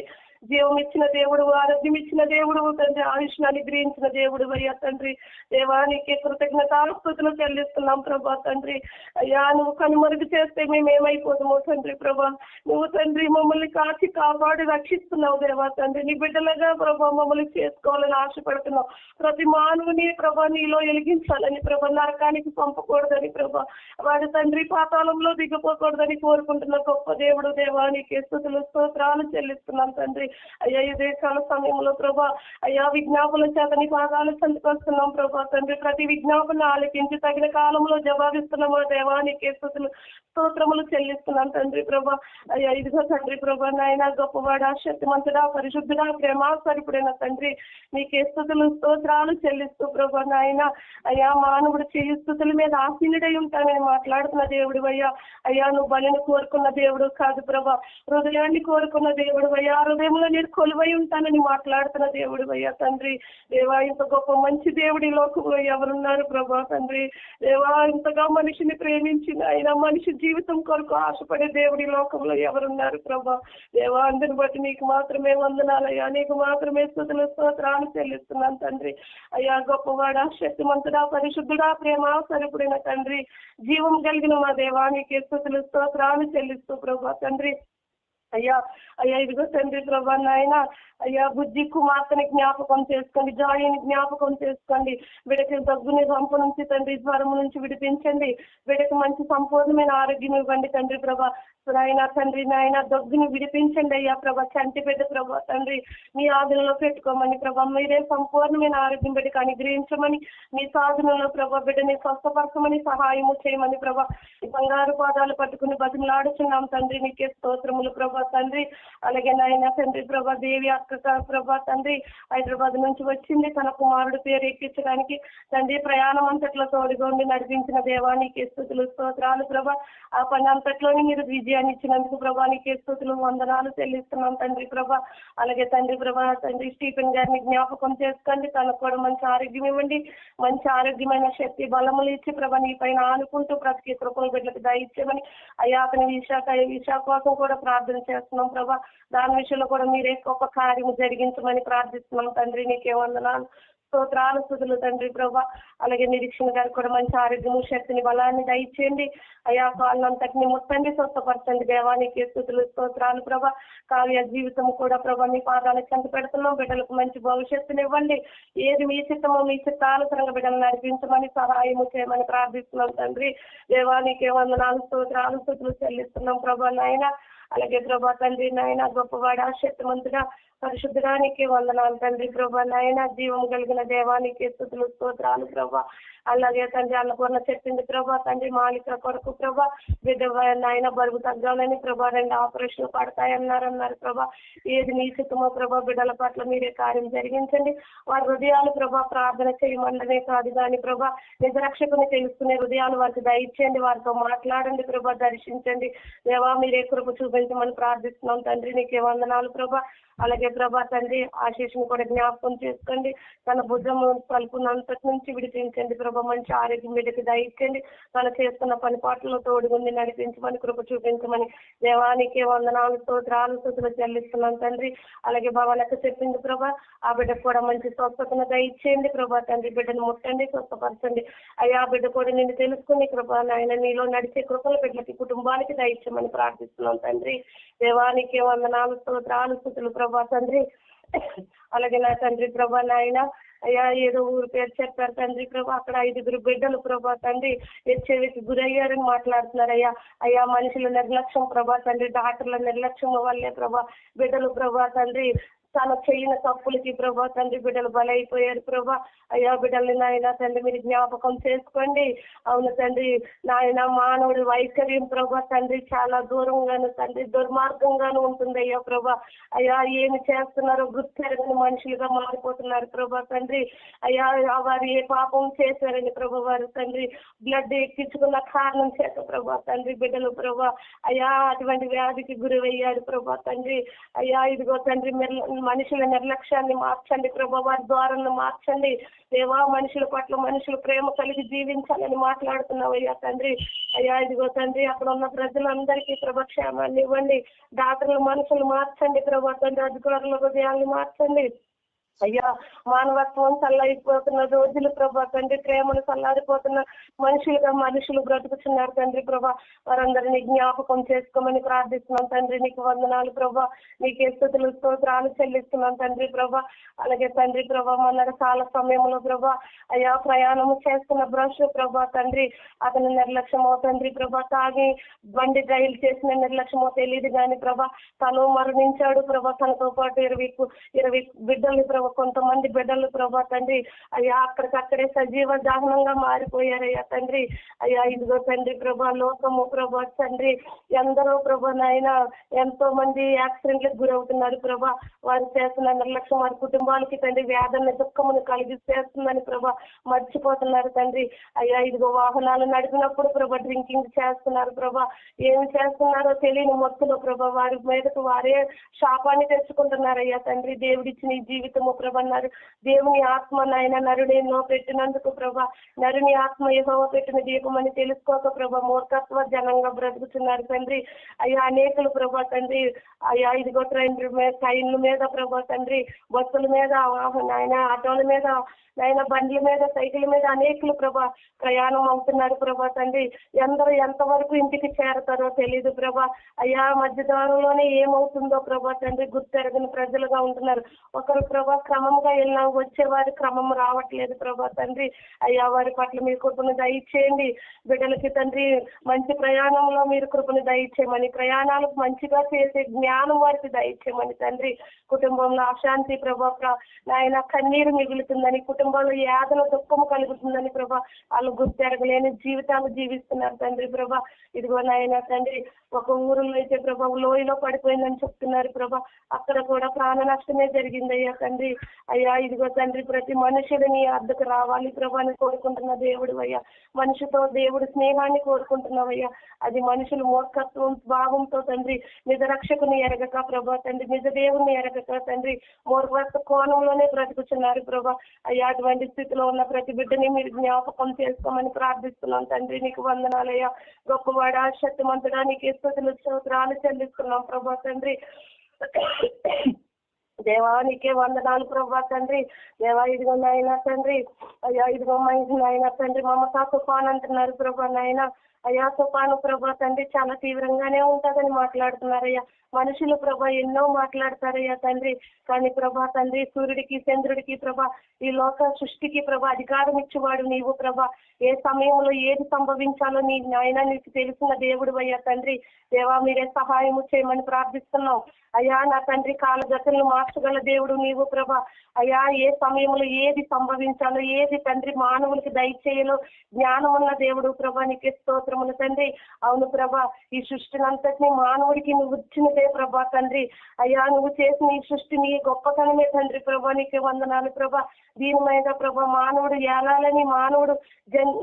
జీవం ఇచ్చిన దేవుడు, ఆరోగ్యం ఇచ్చిన దేవుడు తండ్రి, ఆయుష్ను అనుగ్రహించిన దేవుడు అయ్యా తండ్రి. దేవానికి కృతజ్ఞతాస్తుతులు చెల్లిస్తున్నాం ప్రభా తండ్రి. అయ్యా నువ్వు కనుమరుగు చేస్తే మేము ఏమైపోతామో తండ్రి ప్రభా. నువ్వు తండ్రి మమ్మల్ని కాచి కాపాడి రక్షిస్తున్నావు దేవా తండ్రి. నీ బిడ్డలుగా ప్రభా మమ్మల్ని చేసుకోవాలని ఆశపడుతున్నావు. ప్రతి మానవుని ప్రభా నీలో వెలిగించాలని ప్రభా, నరకానికి పంపకూడదని ప్రభా, వాడి తండ్రి పాతాళంలో దిగిపోకూడదని కోరుకుంటున్న గొప్ప దేవుడు దేవానికి స్తుతులు స్తోత్రాలు చెల్లిస్తున్నాం తండ్రి. అయ్యా ఈ దేశాల సమయంలో ప్రభా, అయ్యా విజ్ఞాపన చేత నీ పాదాలు చెందుకొస్తున్నాం ప్రభా తండ్రి. ప్రతి విజ్ఞాపన ఆలకించి తగిన కాలంలో జవాబిస్తున్నాము దేవానికి స్తోత్రములు చెల్లిస్తున్నాం తండ్రి ప్రభా. అయ్యా ఇదిగో తండ్రి ప్రభా నాయన, గొప్పవాడా, శక్తిమంతుడా, పరిశుద్ధుడా, ప్రేమ స్వరూపుడైన తండ్రి నీకే స్తుతులు స్తోత్రాలు చెల్లిస్తూ ప్రభా నాయన. అయ్యా మానవుడు చేయి స్తుతుల మీద ఆసీనుడై ఉంటానని మాట్లాడుతున్న దేవుడు అయ్యా. అయ్యా నువ్వు బలిని కోరుకున్న దేవుడు కాదు ప్రభా, హృదయాన్ని కోరుకున్న దేవుడు అయ్యా. హృదయంలో నేను కొలువై ఉంటానని మాట్లాడుతున్న దేవుడు అయ్యా తండ్రి. దేవా ఇంత గొప్ప మంచి దేవుడి లోకంలో ఎవరున్నారు ప్రభా తండ్రి. దేవా ఇంతగా మనిషిని ప్రేమించిన ఆయన, మనిషి జీవితం కొరకు ఆశపడే దేవుడి లోకంలో ఎవరున్నారు ప్రభా. దేవా అందుని బట్టి నీకు మాత్రమే వందనాలయ్యా, నీకు మాత్రమే స్తుతులు స్తోత్రాలు చెల్లిస్తున్నాను తండ్రి. అయ్యా గొప్పవాడా, శక్తిమంతుడా, పరిశుద్ధుడా, ప్రేమ స్వరూపుడైన తండ్రి, జీవం కలిగిన మా దేవానికి స్తుతులు స్తోత్రాలు చెల్లిస్తూ ప్రభా తండ్రి. అయ్యా అయ్యా ఇదిగో తండ్రి ప్రభా నాయన, అయ్యా బుద్ధి కుమార్తెని జ్ఞాపకం చేసుకోండి, జాయిని జ్ఞాపకం చేసుకోండి. బిడ్డకి దగ్గుని సంపు నుంచి తండ్రి, జ్వరము నుంచి విడిపించండి. బిడ్డకి మంచి సంపూర్ణమైన ఆరోగ్యం ఇవ్వండి తండ్రి ప్రభా. నాయన తండ్రి నాయన, దగ్గుని విడిపించండి అయ్యా ప్రభా. చంటి బిడ్డ ప్రభా తండ్రి మీ ఆధునంలో పెట్టుకోమని ప్రభా, మీరే సంపూర్ణమైన ఆరోగ్యం బిడ్డకి అనుగ్రహించమని, మీ సాధనంలో ప్రభా బిడ్డని స్వస్థపరచమని సహాయము చేయమని ప్రభా. ఈ బంగారు పాదాలు పట్టుకుని బతిమలాడుచున్నాం తండ్రి, నీకే స్తోత్రములు ప్రభా తండ్రి. అలాగే నాయన తండ్రి ప్రభా, దేవి అక్క ప్రభా తండ్రి హైదరాబాద్ నుంచి వచ్చింది తన కుమారుడు పేరు ఎక్కించడానికి తండ్రి. ప్రయాణం అంతట్లో తోడుగా ఉండి నడిపించిన దేవానికి స్తుతులు స్తోత్రాలు ప్రభా. ఆ పని అంతట్లోని మీరు విజయాన్ని ఇచ్చినందుకు ప్రభా నీకే స్తుతులు వందనాలు చెల్లిస్తున్నాం తండ్రి ప్రభా. అలాగే తండ్రి ప్రభా తండ్రి స్టీఫెన్ గారిని జ్ఞాపకం చేసుకోండి, తనకు కూడా మంచి ఆరోగ్యం ఇవ్వండి, మంచి ఆరోగ్యమైన శక్తి బలములు ఇచ్చి ప్రభా నీ పైన ఆనుకుంటూ ప్రతి కృపల బిడ్డలకు దయచేయమని అయ్యా. అతని విశాఖ కోసం కూడా ప్రార్థన చేస్తున్నాం ప్రభా. దాని విషయంలో కూడా మీరే గొప్ప కార్యము జరిగించమని ప్రార్థిస్తున్నాం తండ్రి, నీకే వందనాలు స్తోత్రాలు స్తుతులు తండ్రి ప్రభా. అలాగే నిరీక్షణ గారికి కూడా మంచి ఆరోగ్యము, శక్తిని, బలాన్ని దయచేయండి అయ్యా. కాళ్ళంతటిని ముట్టండి, స్వస్థపరచండి దేవానికి స్తుతులు స్తోత్రాలు ప్రభా. కావ్య జీవితం కూడా ప్రభా నీ పాదాలకు చెంత పెడుతున్నాం. బిడ్డలకు మంచి భవిష్యత్తుని ఇవ్వండి. ఏది మీ చిత్తమో మీ చిత్తానుసరంగా బిడ్డలు నడిపించమని సహాయము చేయమని ప్రార్థిస్తున్నాం తండ్రి. దేవానికి వందనాలు స్తోత్రాలు స్తుతులు చెల్లిస్తున్నాం ప్రభా నాయన. అలాగే ప్రభా తండ్రి నాయన, గొప్పవాడా, శక్తిమంతుడా, పరిశుద్ధడానికి వందనాలు తండ్రి ప్రభా నాయన. జీవం కలిగిన దేవానికి స్తుతులు స్తోత్రాలు ప్రభా. అలాగే తండ్రి అన్నపూర్ణ చెప్పింది ప్రభా తండ్రి మాలిక కొరకు ప్రభా, బిడ్డ నాయన బరువు తగ్గాలని ప్రభా, 2 ఆపరేషన్లు పడతాయన్నారు ప్రభా. ఏది నీ చిత్తమో ప్రభా బిడ్డల పట్ల మీరే కార్యం జరిగించండి. వారి హృదయాలు ప్రభా ప్రార్థన చేయమండనే కాదు కానీ ప్రభా నిజరక్షకుని తెలుసుకునే హృదయాలు వారికి దయచేయండి, వారితో మాట్లాడండి ప్రభా, దర్శించండి దేవా. మీరే కృప చూపించమని ప్రార్థిస్తున్నాం తండ్రి, నీకే వందనాలు ప్రభా. అలాగే ప్రభా తండ్రి ఆశీస్సును కూడా జ్ఞాపకం చేసుకోండి. తన భుజము తలుపునంతటి నుంచి విడిపించండి ప్రభా. మంచి ఆరోగ్యం బిడ్డకి దయచేయండి. తను చేస్తున్న పని పాటలో తోడుగుండి నడిపించమని కృప చూపించమని దేవానికి వందనాలు స్తోత్రాలు స్తుతులు చెల్లిస్తున్నాం తండ్రి. అలాగే భవనకు చెప్పింది ప్రభా, ఆ బిడ్డకు కూడా మంచి స్వస్థతను దయచేయండి ప్రభా తండ్రి. బిడ్డను ముట్టండి, స్వస్థపరచండి అయ్యా. బిడ్డ కూడా నిన్ను తెలుసుకుని కృప నాయన నీలో నడిచే కృపల బిడ్డలకి కుటుంబానికి దయచేయమని ప్రార్థిస్తున్నాం తండ్రి. దేవానికి వందనాలు స్తోత్రాలు స్తుతులు ప్రభా తండ్రి. అలాగే నా తండ్రి ప్రభా నాయన అయ్యా ఏదో ఊరు పేరు చెప్పారు తండ్రి ప్రభా, అక్కడ 5 బిడ్డలు ప్రభా తండ్రి హెచ్ఐవికి గురయ్యారని మాట్లాడుతున్నారు అయ్యా. అయ్యా మనుషుల నిర్లక్ష్యం ప్రభా తండ్రి, డాక్టర్ల నిర్లక్ష్యం వల్లే ప్రభా బిడ్డలు ప్రభా తండ్రి తను చేయని తప్పులకి ప్రభా తండ్రి బిడ్డలు బలైపోయారు ప్రభా. అయ్యా బిడ్డల్ని నాయన తండ్రి మీరు జ్ఞాపకం చేసుకోండి. అవును తండ్రి నాయన మానవుడి వైఖర్యం ప్రభా తండ్రి చాలా దూరంగాను తండ్రి దుర్మార్గంగాను ఉంటుంది అయ్యా ప్రభా. అయ్యా ఏమి చేస్తున్నారో గుర్తెరగని మనుషులుగా మారిపోతున్నారు ప్రభా తండ్రి. అయ్యా వారు ఏ పాపం చేశారని ప్రభా వారు తండ్రి బ్లడ్ ఎక్కించుకున్న కారణం చేత ప్రభా తండ్రి బిడ్డలు ప్రభా అయ్యా అటువంటి వ్యాధికి గురయ్యారు ప్రభా తండ్రి. అయ్యా ఇదిగో తండ్రి మనుషుల నిర్లక్ష్యాన్ని మార్చండి ప్రభా, వారి ద్వారాలను మార్చండి దేవా. మనుషుల పట్ల మనుషులు ప్రేమ కలిగి జీవించాలని మాట్లాడుతున్నావు అయ్యా తండ్రి. అయ్యా ఇదిగో తండ్రి అక్కడ ఉన్న ప్రజలందరికీ ప్రభా క్షేమాన్ని ఇవ్వండి. డాక్టర్లు మనుషులు మార్చండి ప్రభా తండ్రి, అధికారుల హృదయాన్ని మార్చండి అయ్యా. మానవత్వం చల్లైపోతున్న రోజులు ప్రభా తండ్రి, ప్రేమను చల్లారిపోతున్న మనుషులు బ్రతుకుతున్నారు తండ్రి ప్రభా. వారందరినీ జ్ఞాపకం చేసుకోమని ప్రార్థిస్తున్నాం తండ్రి. నీకు వందనాలు ప్రభా, నీకే స్తుతులు స్తోత్రాలు చెల్లిస్తున్నాం తండ్రి ప్రభా. అలాగే తండ్రి ప్రభా మన చాలా సమయంలో ప్రభా అయ్యా ప్రయాణము చేస్తున్న బ్రష్ ప్రభా తండ్రి అతని నిర్లక్ష్యమో తండ్రి ప్రభా, తాగి బండి డ్రైవ్ చేసిన నిర్లక్ష్యమో తెలియదు కానీ ప్రభా తను మరణించాడు ప్రభా. తనతో పాటు 20 బిడ్డలు ప్రభా, కొంతమంది బిడ్డలు ప్రభా తండ్రి అయ్యా అక్కడికక్కడే సజీవ దహనంగా మారిపోయారయ్యా తండ్రి. అయ్యా ఇదిగో తండ్రి ప్రభా లోకము ప్రభా తండ్రి ఎందరో ప్రభా నాయన ఎంతో మంది యాక్సిడెంట్లకు గురవుతున్నారు ప్రభా. వారు చేస్తున్న నిర్లక్ష్యం వారి కుటుంబాలకి తండ్రి వేదన దుఃఖమును కలిగిస్తేస్తుందని ప్రభా మర్చిపోతున్నారు తండ్రి. అయ్యా ఇదిగో వాహనాలు నడిపినప్పుడు ప్రభా డ్రింకింగ్ చేస్తున్నారు ప్రభా. ఏమి చేస్తున్నారో తెలియని మొత్తులో ప్రభా వారి మీదకు వారే శాపాన్ని తెచ్చుకుంటున్నారయ్యా తండ్రి. దేవుడిచ్చిన ఈ జీవితము ప్రభన్నారు, దేవుని ఆత్మ నాయన నరుడేనో పెట్టినందుకు ప్రభా, నరుని ఆత్మ యెహోవా పెట్టిన దీపమని తెలుసుకోక ప్రభా మూర్ఖత్వ జనంగా బ్రతుకుతున్నారు తండ్రి. అయ్యా అనేకులు ప్రభా తండ్రి అయ్యా ఇదిగో ట్రైన్ల మీద ప్రభా తండ్రి, బస్సుల మీద నాయన ఆటోల మీద నాయన బండ్ల మీద సైకిల్ మీద అనేకులు ప్రభా ప్రయాణం అవుతున్నారు ప్రభా తండ్రి. ఎందరూ ఎంతవరకు ఇంటికి చేరతారో తెలియదు ప్రభా. అయ్యా మధ్యదారులోనే ఏమవుతుందో ప్రభా తండ్రి గుర్తెరగని ప్రజలుగా ఉంటున్నారు. ఒకరు ప్రభా క్రమంగా వెళ్ళినా వచ్చేవారి క్రమం రావట్లేదు ప్రభా తండ్రి. అయ్యా వారి పట్ల మీరు కృపను దయచేయండి. బిడ్డలకి తండ్రి మంచి ప్రయాణంలో మీరు కృపను దయచేయమని, ప్రయాణాలకు మంచిగా చేసే జ్ఞానం వారికి దయచేయమని తండ్రి. కుటుంబంలో అశాంతి ప్రభా నాయన కన్నీరు మిగులుతుందని, కుటుంబంలో యాదన దుఃఖము కలుగుతుందని ప్రభా వాళ్ళు గుర్తెరగలేని జీవితాలు జీవిస్తున్నారు తండ్రి ప్రభా. ఇదిగో నాయన తండ్రి ఒక ఊరిలో అయితే ప్రభా లోయలో పడిపోయిందని చెప్తున్నారు ప్రభా, అక్కడ కూడా ప్రాణ నష్టమే జరిగిందయ్యా తండ్రి. అయ్యా ఇదిగో తండ్రి ప్రతి మనుషుడిని అద్దకు రావాలి ప్రభా అని కోరుకుంటున్న దేవుడు అయ్యా. మనిషితో దేవుడు స్నేహాన్ని కోరుకుంటున్నావయ్యా. అది మనుషులు మూర్ఖత్వం భావంతో తండ్రి నిజ రక్షకుని ఎరగక ప్రభా తండ్రి, నిజ దేవుని ఎరగక తండ్రి మూర్ఖత్వ కోణంలోనే బ్రతుకుతున్నారు ప్రభా. అయ్యా అటువంటి స్థితిలో ఉన్న ప్రతి బిడ్డని మీరు జ్ఞాపకం చేసుకోమని ప్రార్థిస్తున్నాం తండ్రి. నీకు వందనాలయ్యా. గొప్పవాడా శక్తిమంతుడా నీకు స్తుతులు స్తోత్రాలు చెల్లిస్తున్నాం ప్రభా తండ్రి. దేవా నీకే వందనాలు ప్రభా తండ్రి. దేవా ఇదిగో నాయన తండ్రి అయ్యా ఇదిగో నాయన తండ్రి మమతా తుఫాన్ అంటున్నారు ప్రభా నాయన. అయ్యా తుఫాను ప్రభా తండ్రి చాలా తీవ్రంగానే ఉంటుందని మాట్లాడుతున్నారయ్యా. మనుషులు ప్రభా ఎన్నో మాట్లాడతారయ్యా తండ్రి. కానీ ప్రభా తండ్రి సూర్యుడికి చంద్రుడికి ప్రభా ఈ లోక సృష్టికి ప్రభా అధికారం ఇచ్చేవాడు నీవు ప్రభా. ఏ సమయంలో ఏది సంభవించాలో నీ నాయన నీకు తెలిసిన దేవుడు అయ్యా తండ్రి. దేవా మీరే సహాయము చేయమని ప్రార్థిస్తున్నాం అయ్యా. నా తండ్రి కాలగతులను మార్చగల దేవుడు నీవు ప్రభా. అయ్యా ఏ సమయంలో ఏది సంభవించాలో ఏది తండ్రి మానవులకి దయచేయాలో జ్ఞానం ఉన్న దేవుడు ప్రభా నీకు స్తోత్రం స్తోత్రములు తండ్రి. అవును ప్రభా, ఈ సృష్టిని అంతటినీ మానవుడికి నువ్వు ఇచ్చినదే ప్రభా తండ్రి. అయ్యా నువ్వు చేసిన ఈ సృష్టిని గొప్పతనమే తండ్రి ప్రభా, నీకే వందనాలు ప్రభా. దీని మీద ప్రభా మానవుడు ఏలాలని, మానవుడు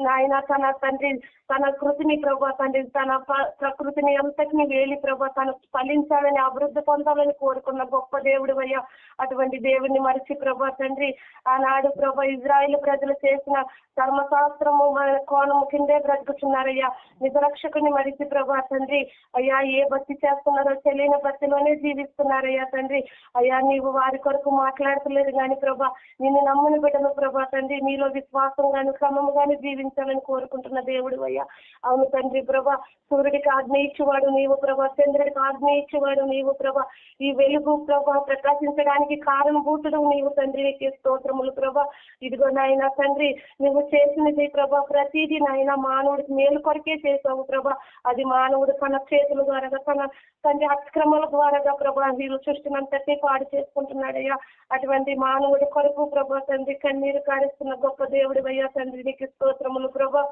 నాయన తన తండ్రి తన కృతిని ప్రభా తండ్రి, తన ప్రకృతిని అంతటిని వేలి ప్రభా తను ఫలించాలని, అభివృద్ధి పొందాలని కోరుకున్న గొప్ప దేవుడు అయ్యా. అటువంటి దేవుడిని మరిచి ప్రభా తండ్రి, ఆనాడు ప్రభా ఇజ్రాయేల్ ప్రజలు చేసిన ధర్మశాస్త్రము కోణము కిందే బ్రతుకుతున్నారయ్యా. నిజరక్షకుని మరిచి ప్రభా తండ్రి, అయ్యా ఏ భక్తి చేస్తున్నారో తెలియని భక్తిలోనే జీవిస్తున్నారయ్యా తండ్రి. అయ్యా నీవు వారి కొరకు మాట్లాడతలేదు కానీ ప్రభా, నిన్ను నమ్మని బిడ్డలు ప్రభా తండ్రి నీలో విశ్వాసం గాను క్రమము గాని జీవించాలని కోరుకుంటున్న దేవుడు అయ్యా. అవును తండ్రి ప్రభా, సూర్యుడికి ఆజ్ఞ ఇచ్చేవాడు నీవు ప్రభా, చంద్రుడికి ఆజ్ఞ ఇచ్చేవాడు నీవు ప్రభా, ఈ వెలుగు ప్రభా ప్రకాశించడానికి కారణభూతుడు నీవు తండ్రి, నీకే స్తోత్రములు ప్రభా. ఇదిగో నాయన తండ్రి, నువ్వు చేసినది ప్రభా ప్రతిదీ నాయన మానవుడికి మేలు కొరకే చేసావు ప్రభా. అది మానవుడు తన చేతుల ద్వారా తన తండ్రి అక్రమాల ద్వారా ప్రభా వీళ్ళు సృష్టినంతటి పాడు చేసుకుంటున్నాడయ్యా. అటువంటి మానవుడి కొరకు ప్రభా తండ్రి కన్నీరు కారిస్తున్న గొప్ప దేవుడు అయ్యా తండ్రి, నీకు స్తోత్రములు ప్రభా.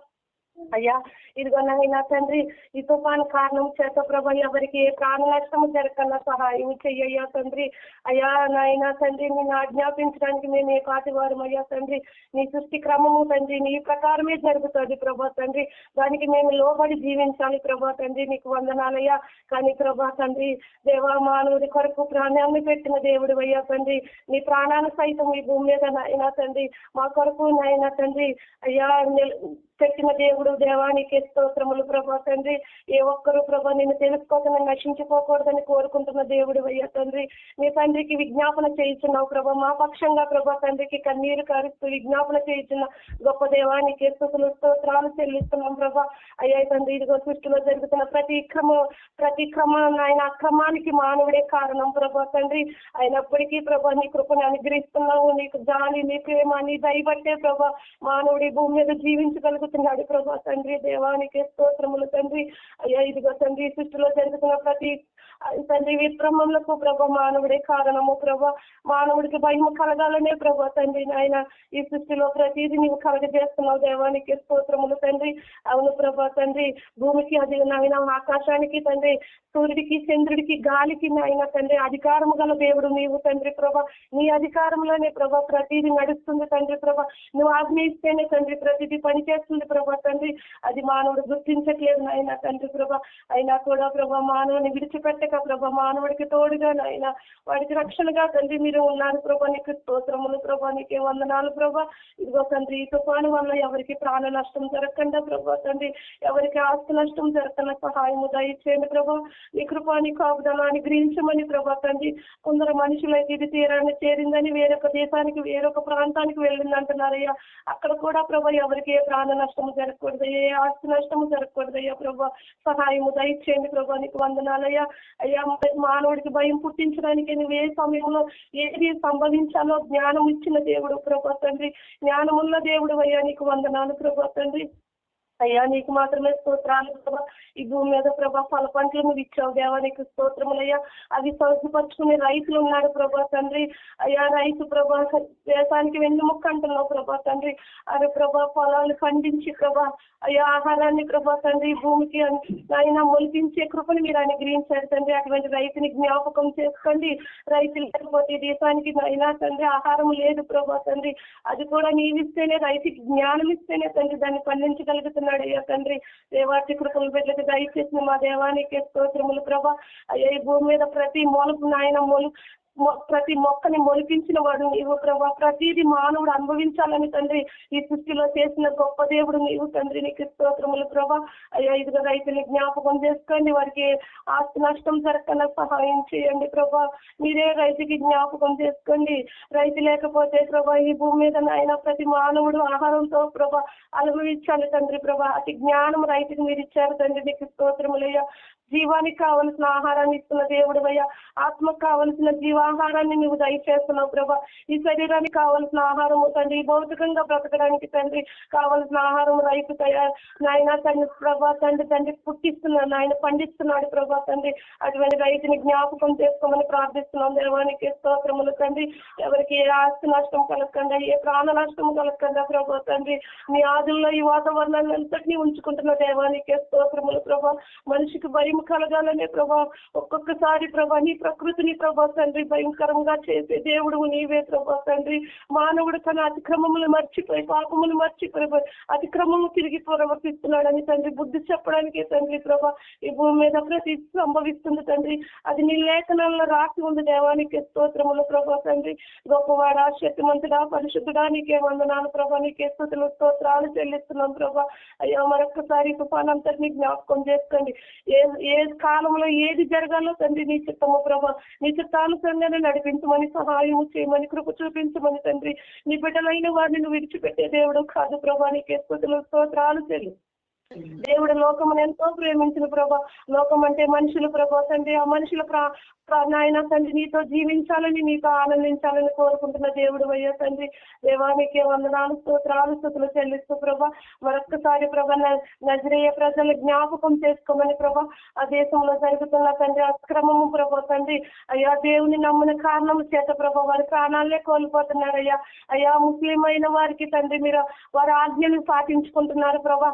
అయ్యా ఇదిగో నాయన తండ్రి, ఈ తుఫాను కారణం చేత ప్రభా ఎవరికి ఏ ప్రాణ నష్టము జరగకుండా సహాయం చెయ్యయ్యా తండ్రి. అయ్యా నాయన తండ్రి, నిన్ను ఆజ్ఞాపించడానికి మేము ఏ పాటి వారం అయ్యా తండ్రి. నీ సృష్టి క్రమము తండ్రి నీ ప్రకారమే జరుగుతుంది ప్రభా తండ్రి, దానికి మేము లోబడి జీవించాలి ప్రభా తండ్రి, నీకు వందనాలయ్యా. కానీ ప్రభా తండ్రి దేవా మానవుడి కొరకు ప్రాణాన్ని పెట్టిన దేవుడు అయ్యా తండ్రి, నీ ప్రాణాలు సైతం ఈ భూమి మీద నాయన తండ్రి మా కొరకు నాయన తండ్రి అయ్యా పెట్టిన దేవుడు దేవానికి స్తోత్రములు ప్రభా తండ్రి. ఏ ఒక్కరు ప్రభా నిన్ను తెలుసుకోకుండా నశించుకోకూడదని కోరుకుంటున్న దేవుడు అయ్యా తండ్రి. నీ తండ్రికి విజ్ఞాపన చేయించున్నావు ప్రభా, మా పక్షంగా ప్రభా తండ్రికి కన్నీరు కారుస్తూ విజ్ఞాపన చేయించిన గొప్ప దేవానికి స్తుతులు స్తోత్రాలు చెల్లిస్తున్నాం ప్రభా. అయ్యా తండ్రి ఇదిగో సృష్టిలో జరుగుతున్న ప్రతి క్రమం ఆయన అక్రమానికి మానవుడే కారణం ప్రభా తండ్రి. అయినప్పటికీ ప్రభా నీ కృపను అనుగ్రహిస్తున్నావు, నీకు జాలి నీ ప్రేమ నీ దయబట్టే ప్రభా మానవుడి భూమి మీద జీవించగలుగుతున్నాడు ప్రభా తండ్రి, దేవానికి స్తోత్రములు తండ్రి. అయ్యా ఇదిగో తండ్రి సృష్టిలో జరుగుతున్న ప్రతి తండ్రి విక్రమములకు ప్రభా మానవుడే కారణము ప్రభా. మానవుడికి భయం కలగాలనే ప్రభా తండ్రి నాయన ఈ సృష్టిలో ప్రతిదీ నీవు కలగజేస్తున్నావు దేవానికి స్తోత్రములు తండ్రి. అవును ప్రభా తండ్రి, భూమికి అది నాయన ఆకాశానికి తండ్రి, సూర్యుడికి చంద్రుడికి గాలికి నాయన తండ్రి అధికారము గల దేవుడు నీవు తండ్రి ప్రభా. నీ అధికారంలోనే ప్రభా ప్రతిదీ నడుస్తుంది తండ్రి ప్రభా. నువ్వు ఆజ్ఞయిస్తేనే తండ్రి ప్రతిదీ పనిచేస్తుంది ప్రభా తండ్రి. అది మానవుడు గుర్తించట్లేదు నాయన తండ్రి ప్రభా. అయినా కూడా ప్రభా మానవుని విడిచిపెట్టక ప్రభా మానవుడికి తోడుగా నాయన వాడికి రక్షణగా తండ్రి మీరు ఉన్నారు ప్రభా, నీకు స్తోత్రములు ప్రభా, నీకే వందనాలు ప్రభా. ఇదిగో తండ్రి ఈ తుఫాను వల్ల ఎవరికి ప్రాణ నష్టం జరగకుండా ప్రభా తండ్రి, ఎవరికి ఆస్తి నష్టం జరగకుండా సహాయము దయచేయండి ప్రభా. నీ కృప నీ కాపుదల అనుగ్రహించమని ప్రభా తండ్రి. కొందరు మనుషులైతే ఇది తీరాన్ని చేరిందని వేరొక దేశానికి వేరొక ప్రాంతానికి వెళ్ళింది అంటున్నారయ్యా. అక్కడ కూడా ప్రభా ఎవరికి ఏ ప్రాణ నష్టము జరగకూడదు, ఏ ఆస్తి నష్టము జరగకూడదయ్యా ప్రభా. సహాయము దయచేయండి ప్రభా, నీకు వందనాలయ్యా. అయ్యా మానవుడికి భయం పుట్టించడానికి నువ్వు ఏ సమయంలో ఏది సంభవించాలో జ్ఞానం ఇచ్చిన దేవుడు ప్రభా తండ్రి. జ్ఞానమున్న దేవుడు అయ్యా, నీకు వందనాలు ప్రభా తండ్రి. అయ్యా నీకు మాత్రమే స్తోత్రాలు ప్రభా. ఈ భూమి మీద ప్రభా ఫల పంటలు నువ్వు ఇచ్చావు దేవా, నీకు స్తోత్రములయ్యా. అవి సౌకపరుచుకునే రైతులు ఉన్నారు ప్రభా తండ్రి. అయ్యా రైతు ప్రభా దేశానికి వెన్నుముక్క అంటున్నావు ప్రభా తండ్రి. అరే ప్రభా పొలాలు పండించి ప్రభా అయ్యా ఆహారాన్ని ప్రభా తండ్రి భూమికి ఆయన మొలిపించే కృపను మీరు అనుగ్రహించారు తండ్రి. అటువంటి రైతుని జ్ఞాపకం చేసుకోండి. రైతు లేకపోతే దేశానికి అయినా తండ్రి ఆహారం లేదు ప్రభా తండ్రి. అది కూడా నీవిస్తేనే, రైతుకి జ్ఞానం ఇస్తేనే తండ్రి దాన్ని పండించగలుగుతున్నాడు అయ్యా తండ్రి. దేవాటి కృపలు బిడ్డలకు దయచేసిన మా దేవానికి స్తోత్రములు ప్రభా. అయ్యా ఈ భూమి మీద ప్రతి మొలుపు నాయన ప్రతి మొక్కని మొలిపించిన వాడు నీవు ప్రభా. ప్రతిదీ మానవుడు అనుభవించాలని తండ్రి ఈ సృష్టిలో చేసిన గొప్ప దేవుడు నీవు తండ్రి, నీకు స్తోత్రములు ప్రభా. అయ్యా ఇదిగో రైతుని జ్ఞాపకం చేసుకోండి, వారికి ఆస్తి నష్టం జరగకుండా సహాయం చేయండి ప్రభా. మీరే రైతుకి జ్ఞాపకం చేసుకోండి. రైతు లేకపోతే ప్రభా ఈ భూమి మీద నాయన ప్రతి మానవుడు ఆహారంతో ప్రభా అనుభవించాలి తండ్రి ప్రభా. అతి జ్ఞానం రైతుకి మీరు ఇచ్చారు తండ్రి, నీకు స్తోత్రములయ్యా. జీవానికి కావలసిన ఆహారాన్ని ఇస్తున్న దేవుడు అయ్యా. ఆత్మకు కావలసిన జీవాహారాన్ని నువ్వు దయచేస్తున్నావు ప్రభా. ఈ శరీరానికి కావలసిన ఆహారము తండ్రి, భౌతికంగా బ్రతకడానికి తండ్రి కావలసిన ఆహారం రైతు నాయన తండ్రి ప్రభా తండ్రి పుట్టిస్తున్నాడు, ఆయన పండిస్తున్నాడు ప్రభా తండ్రి. అటువంటి రైతుని జ్ఞాపకం చేసుకోమని ప్రార్థిస్తున్నాం దేవానికి స్తోత్రములు తండ్రి. ఎవరికి ఏ ఆస్తి నష్టం కలగకుండా, ఏ ప్రాణ నష్టం కలగకుండా ప్రభా తండ్రి నీ ఆదుల్లో ఈ వాతావరణాన్ని అంతటినీ ఉంచుకుంటున్న దేవానికి స్తోత్రములు ప్రభా. మనిషికి భయం కలగాలనే ప్రభా ఒక్కొక్కసారి ప్రభా నీ ప్రకృతిని ప్రభా తండ్రి భయంకరంగా చేసే దేవుడు నీవే ప్రభా తండ్రి. మానవుడు తన అతిక్రమములు మర్చిపోయి, పాపములు మర్చిపోయి అతిక్రమము తిరిగి ప్రవర్తిస్తున్నాడని తండ్రి బుద్ధి చెప్పడానికి తండ్రి ప్రభా ఈ భూమి మీద ప్రతి సంభవిస్తుంది తండ్రి. అది నీ లేఖనాల్లో రాసి ఉంది దేవానికి స్తోత్రములు ప్రభా తండ్రి. గొప్పవాడా, శక్తిమంతుడా, పరిశుద్ధుడా నీకే వందనాలు ప్రభా. నీకే స్తుతులు స్తోత్రాలు చెల్లిస్తున్నాం ప్రభా. అయ్యా మరొక్కసారి తుఫానంతటినీ జ్ఞాపకం చేసుకోండి. ఏ కాలంలో ఏది జరగాలో తండ్రి నీ చిత్తము ప్రభా. నీ చిత్తానుసంగానే నడిపించమని, సహాయం చేయమని, కృప చూపించమని తండ్రి. నీ బిడ్డలైన వారిని నువ్వు విడిచిపెట్టే దేవుడు కాదు ప్రభా. నీకే స్తుతులు స్తోత్రాలు చెల్లి. దేవుడు లోకమును ఎంతో ప్రేమించిన ప్రభా. లోకం అంటే మనుషులు ప్రభా తండ్రి. ఆ మనుషుల నాయన తండ్రి నీతో జీవించాలని, నీతో ఆనందించాలని కోరుకుంటున్న దేవుడు అయ్యా తండ్రి. దేవానికి వందనాలు స్తోత్రాలు స్తుతులు చెల్లిస్తూ ప్రభా మరొక్కసారి ప్రభా నజరేయ ప్రజలు జ్ఞాపకం చేసుకోమని ప్రభా. ఆ దేశంలో జరుగుతున్న తండ్రి అక్రమము ప్రభా తండ్రి. అయ్యా దేవుని నమ్మిన కారణం చేత ప్రభా వారి ప్రాణాలే కోల్పోతున్నారయ్యా. అయ్యా ముస్లిం అయిన వారికి తండ్రి మీరు వారి ఆజ్ఞలు పాటించుకుంటున్నారు ప్రభా.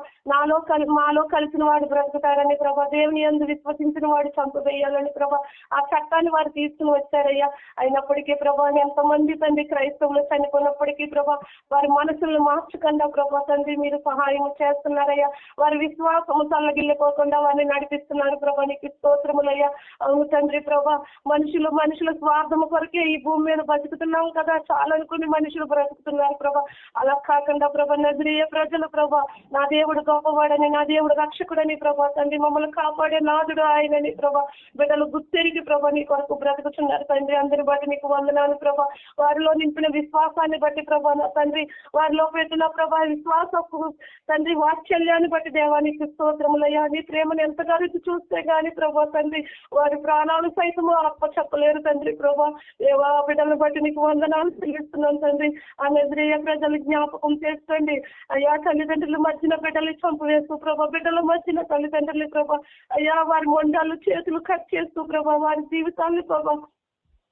మాలో కలిసిన వాడు బ్రతుకుతారని ప్రభా. దేవుని యందు విశ్వసించిన వాడు చంపవేయాలని ప్రభా ఆ చట్టాన్ని వారు తీసుకుని వచ్చారయ్యా. అయినప్పటికీ ప్రభా ఎంతమంది తండ్రి క్రైస్తవులు చనిపోయినప్పటికీ ప్రభా వారి మనసులను మార్చకుండా ప్రభా తండ్రి మీరు సహాయం చేస్తున్నారయ్యా. వారి విశ్వాసము చల్లగిల్లిపోకుండా వారిని నడిపిస్తున్నారు ప్రభా. నీకు స్తోత్రములయ్యా. అవును తండ్రి ప్రభా మనుషుల స్వార్థము కొరకే ఈ భూమి మీద బతుకుతున్నాం కదా, చాలా అనుకుని మనుషులు బ్రతుకుతున్నారు ప్రభా. అలా కాకుండా ప్రభా నజరేయ ప్రజలు ప్రభా నా దేవుడు గొప్పవాడని, నా దేవుడు రక్షకుడని ప్రభా తండ్రి మమ్మల్ని కాపాడే నాదుడు ఆయనని ప్రభా బిడ్డలు గుర్తెరిగి ప్రభా నీ కొరకు బ్రతుకుతున్నారు తండ్రి. అందరి బట్టి నీకు వందనాలు ప్రభా. వారిలో నింపిన విశ్వాసాన్ని బట్టి ప్రభా నా తండ్రి, వారిలో పెట్టిన ప్రభా విశ్వాసపు తండ్రి వాత్సల్యాన్ని బట్టి దేవానికి స్తోత్రములయ్యా. నీ ప్రేమను ఎంతగా రుచి చూస్తే గాని ప్రభా తండ్రి వారి ప్రాణాలు సైతము అప్ప చెప్పలేరు తండ్రి ప్రభా. దేవా బిడ్డలను బట్టి నీకు వందనాలు చెల్లిస్తున్నాను తండ్రి. ఆ నజరేయ ప్రజలు జ్ఞాపకం చేసుకోండి అయ్యా. తల్లిదండ్రుల మధ్యన బిడ్డలు చంపవేస్తూ ప్రభా, బిడ్డల మధ్యన తల్లిదండ్రులు ప్రభా అయ్యా వారి మొండాలు చేతులు కట్ చేస్తూ ప్రభా వారి జీవితాన్ని ప్రభా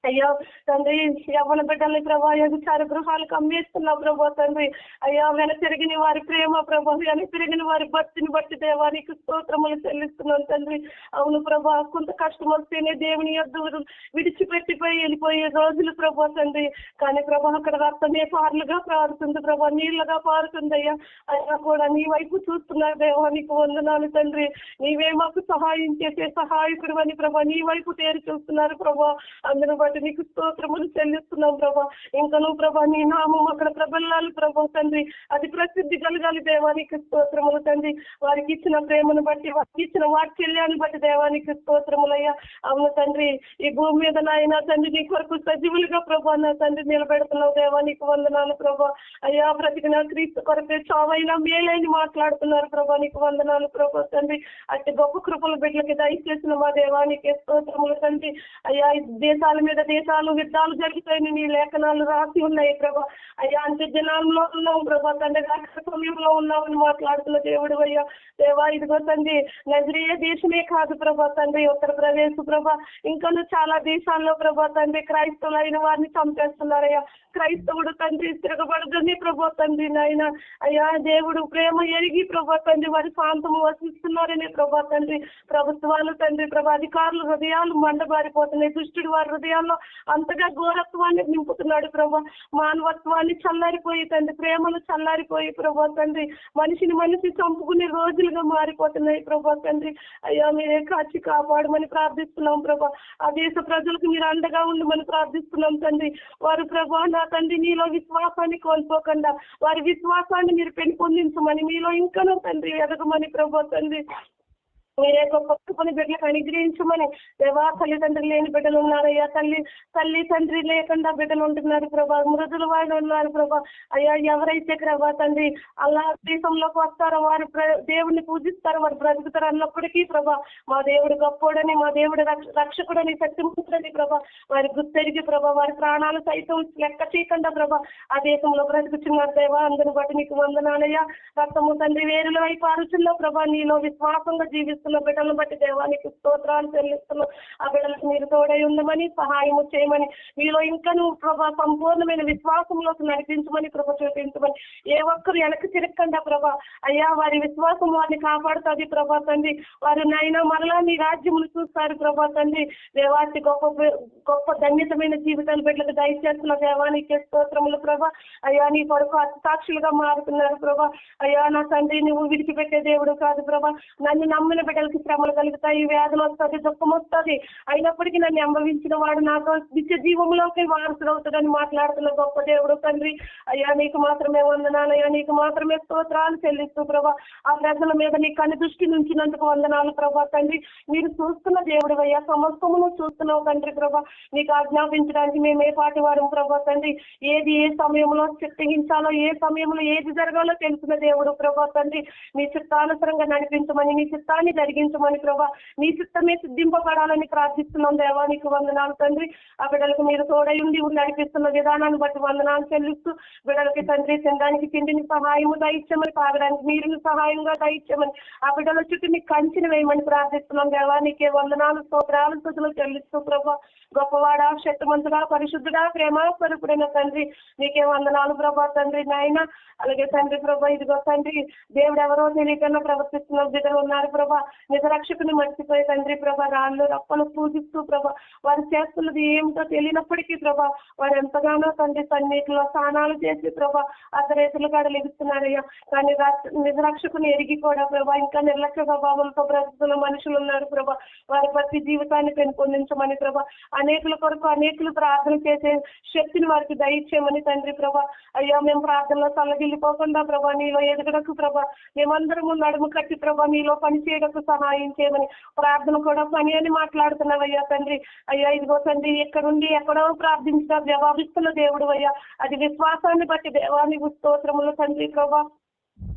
అయ్యా తండ్రి యవ్వన బిడ్డల్ని ప్రభా వ్యభిచార గృహాలకు అమ్మేస్తున్నావు ప్రభా తండ్రి. అయ్యా వెనతిరిగిన వారి ప్రేమ ప్రభా, వెనతిరిగిన వారి భక్తిని బట్టి దేవానికి స్తోత్రములు చెల్లిస్తున్నాను తండ్రి. అవును ప్రభా కొంత కష్టం వస్తేనే దేవుని యొద్ద విడిచిపెట్టిపోయి వెళ్ళిపోయే రోజులు ప్రభా తండ్రి. కానీ ప్రభా అక్కడ రక్తమే పార్లుగా పారుతుంది ప్రభా, నీళ్లుగా పారుతుంది అయ్యా. అయినా కూడా నీ వైపు చూస్తున్నారు దేవానికి వందనాలు తండ్రి. నీవే మాకు సహాయం చేసే సహాయకుడు అని ప్రభా నీ వైపు తేరి చూస్తున్నారు ప్రభా. అందరూ నీకు స్తోత్రములు చెల్లిస్తున్నాం ప్రభా. ఇంకా నువ్వు ప్రభా నీ నామం అక్కడ ప్రబలాలి ప్రభా తండ్రి, అది ప్రసిద్ధి కలగాలి దేవానికి స్తోత్రములు తండ్రి. వారికి ఇచ్చిన ప్రేమను బట్టి, వారికి ఇచ్చిన వాత్సల్యాన్ని బట్టి దేవానికి స్తోత్రములయ్యా. అవును తండ్రి ఈ భూమి మీద నాయన తండ్రి నీ కొరకు సజీవులుగా ప్రభా నా తండ్రి నిలబెడుతున్నావు దేవానికి వందనాలు ప్రభా. అయ్యా బ్రతికిన క్రీస్తు కొరకే చావైనా మేలైన మాట్లాడుతున్నారు ప్రభా. నీకు వందనాలు ప్రభా తండ్రి. అట్టి గొప్ప కృపల బిడ్డలకి దయచేసిన మా దేవానికి స్తోత్రములు తండ్రి. అయ్యా దేశాల మీద దేశాలు యుద్ధాలు జరుగుతాయని నీ లేఖనాలు రాసి ఉన్నాయి ప్రభా. అయ్యా అంత్య దినాల్లో ఉన్నావు ప్రభా తండ్రి, సమయంలో ఉన్నామని మాట్లాడుతున్న దేవుడు అయ్యా. దేవా ఇదిగో తండ్రి నజరేయ దేశమే కాదు ప్రభా తండ్రి, ఉత్తరప్రదేశ్ ప్రభా ఇంకా చాలా దేశాల్లో ప్రభా తండ్రి క్రైస్తవులైన వారిని చంపేస్తున్నారయ్యా. క్రైస్తవుడు తండ్రి తిరగబడదని ప్రభా తండ్రి నాయన అయ్యా దేవుడు ప్రేమ ఎరిగి ప్రభా తండ్రి వారి శాంతము వసిస్తున్నారని ప్రభా తండ్రి. ప్రభుత్వాలు తండ్రి ప్రభా అధికారులు హృదయాలు మండబారిపోతున్నాయి. దుష్టుడు వారి హృదయాల్లో అంతగా ఘోరత్వాన్ని నింపుతున్నాడు ప్రభా. మానవత్వాన్ని చల్లారిపోయి తండ్రి, ప్రేమను చల్లారిపోయి ప్రభా తండ్రి మనిషి చంపుకునే రోజులుగా మారిపోతున్నాయి ప్రభా తండ్రి. అయ్యా మీరే కాచి కాపాడమని ప్రార్థిస్తున్నాం ప్రభా. ఆ దేశ ప్రజలకు మీరు అండగా ఉండమని ప్రార్థిస్తున్నాం తండ్రి. వారు ప్రభా నా తండ్రి నీలో విశ్వాసాన్ని కోల్పోకుండా వారి విశ్వాసాన్ని మీరు పెంపొందించమని, మీలో ఇంకనూ తండ్రి ఎదగమని ప్రభా తండ్రి. మీరే గొప్ప కృపని బిడ్డలకు అనుగ్రహించమని. దేవా, తల్లిదండ్రులు లేని బిడ్డలు ఉన్నారయ్యా. తల్లి తండ్రి లేకుండా బిడ్డలు ఉంటున్నారు ప్రభా. మృదుల వాడు ఉన్నారు ప్రభా. అయ్యా, ఎవరైతే ప్రభా తండ్రి అల్లా దేశంలోకి వస్తారో వారు దేవుడిని పూజిస్తారో వారు బ్రతుకుతారు అన్నప్పటికీ ప్రభా, మా దేవుడు గొప్పోడని, మా దేవుడు రక్షకుడని, శక్తిమంతుడని ప్రభా వారి గుర్తెరిగి ప్రభా వారి ప్రాణాలు సైతం లెక్క చేయకుండా ప్రభా ఆ దేశంలో బ్రతుకుతున్నారు దేవా. అందుని బట్టి నీకు వందనాలయ్యా. రక్తము తండ్రి వేరుల వైపు అరుచుల్లో ప్రభా నీలో విశ్వాసంగా జీవిస్తున్న బిడ్డలను బట్టి దేవానికి స్తోత్రాలు చెల్లిస్తున్నాం. ఆ బిడ్డలకు మీరు తోడై ఉండమని, సహాయము చేయమని, మీలో ఇంకా నువ్వు ప్రభా సంపూర్ణమైన విశ్వాసంలోకి నడిపించమని, కృప చూపించమని. ఏ ఒక్కరు వెనక్కి తిరగకుండా ప్రభా అయ్యా వారి విశ్వాసం వారిని కాపాడుతుంది ప్రభా తండ్రి. వారు నైనా మరలా నీ రాజ్యములు చూస్తారు ప్రభా తండ్రి. దేవానికి గొప్ప ధన్యతమైన జీవితాలు బిడ్డలకు దయచేస్తున్న దేవానికి స్తోత్రములు ప్రభా. అయ్యా, నీ కొరకు సాక్షులుగా మారుతున్నారు ప్రభా. అయ్యా నా తండ్రి, నువ్వు విడిచిపెట్టే దేవుడు కాదు ప్రభా. నన్ను నమ్మిన బిడ్డలకి శ్రమలు కలుగుతాయి, వేదన వస్తుంది, దుఃఖం వస్తుంది, అయినప్పటికీ నన్ను అనుభవించిన వాడు నాతో నిత్య జీవంలోకి వారసుడు అవుతాడని మాట్లాడుతున్న గొప్ప దేవుడు తండ్రి. అయ్యా, నీకు మాత్రమే వందనాలు అయ్యా, నీకు మాత్రమే స్తోత్రాలు చెల్లిస్తూ ప్రభా. ఆ ప్రజల మీద నీ కన్ను దృష్టి నుంచినందుకు వందనాలు ప్రభా తండ్రి. మీరు చూస్తున్న దేవుడు అయ్యా, సమస్తమును చూస్తున్నావు తండ్రి ప్రభా. నీకు ఆజ్ఞాపించడానికి మేము ఏ పాటి వారు ప్రభా తండ్రి. ఏది ఏ సమయంలో చిత్తగించాలో, ఏ సమయంలో ఏది జరగాలో తెలిసిన దేవుడు ప్రభా తండ్రి. నీ చిత్తానుసరంగా నడిపించమని, నీ చిత్తాన్ని జరిగించమని ప్రభా. నీ చిత్తమే సిద్ధింపబడాలని ప్రార్థిస్తున్నాం దేవా. నీకు వందనాలు తండ్రి. ఆ బిడ్డలకు మీరు తోడై ఉండి నడిపిస్తున్న విధానాన్ని బట్టి వందనాలు చెల్లిస్తూ బిడ్డలకి తండ్రి తినడానికి తిండిని సహాయము దయచేయమని, తాగడానికి నీరుని సహాయంగా దయచేయమని, ఆ బిడ్డల చుట్టూ నీకు కంచెను వేయమని ప్రార్థిస్తున్నాం దేవా. నీకే వందనాలు స్తోత్రాలు స్తుతులు చెల్లిస్తూ ప్రభా. గొప్పవాడా, శక్తిమంతుడా, పరిశుద్ధుడా, ప్రేమ స్వరూపుడైన తండ్రి నీకే వందనాలు ప్రభా తండ్రి. నాయన అలాగే తండ్రి ప్రభా, ఇదిగో తండ్రి దేవుడు ఎవరో తెలియకుండా ప్రవర్తిస్తున్న బిడ్డలు ఉన్నారు ప్రభా. నిజరక్షకుని మర్చిపోయి తండ్రి ప్రభా రాళ్ళు రప్పలు పూజిస్తూ ప్రభా వారు చేస్తున్నది ఏమిటో తెలియనప్పటికీ ప్రభా వారు ఎంతగానో తండ్రి సన్నిధిలో స్నానాలు చేసి ప్రభా అర్ధరేతులు కాడ లెగుస్తున్నారయ్యా. కానీ నిజరక్షకుని ఎరిగి కూడా ప్రభా ఇంకా నిర్లక్ష్య స్వభావంతో బ్రతుకుతున్న మనుషులు ఉన్నారు ప్రభా. వారి ప్రతి జీవితాన్ని పెంపొందించమని ప్రభా. అనేకుల కొరకు అనేకులు ప్రార్థన చేసే శక్తిని వారికి దయచేయమని తండ్రి ప్రభా. అయ్యా, మేము ప్రార్థనలో చల్లగిల్లిపోకుండా ప్రభా నీలో ఎదుగడకు ప్రభా మేమందరము నడుము కట్టి ప్రభా నీలో పని చేయడానికి సహాయం చేయమని. ప్రార్థన కూడా పని అని మాట్లాడుతున్నావయ్యా తండ్రి. అయ్యా, ఇదిగో తండ్రి ఎక్కడుండి ఎక్కడో ప్రార్థించినా జవాబిస్తున్న దేవుడు అయ్యా. అది విశ్వాసాన్ని బట్టి దేవానికి స్తోత్రములు తండ్రి ప్రభా.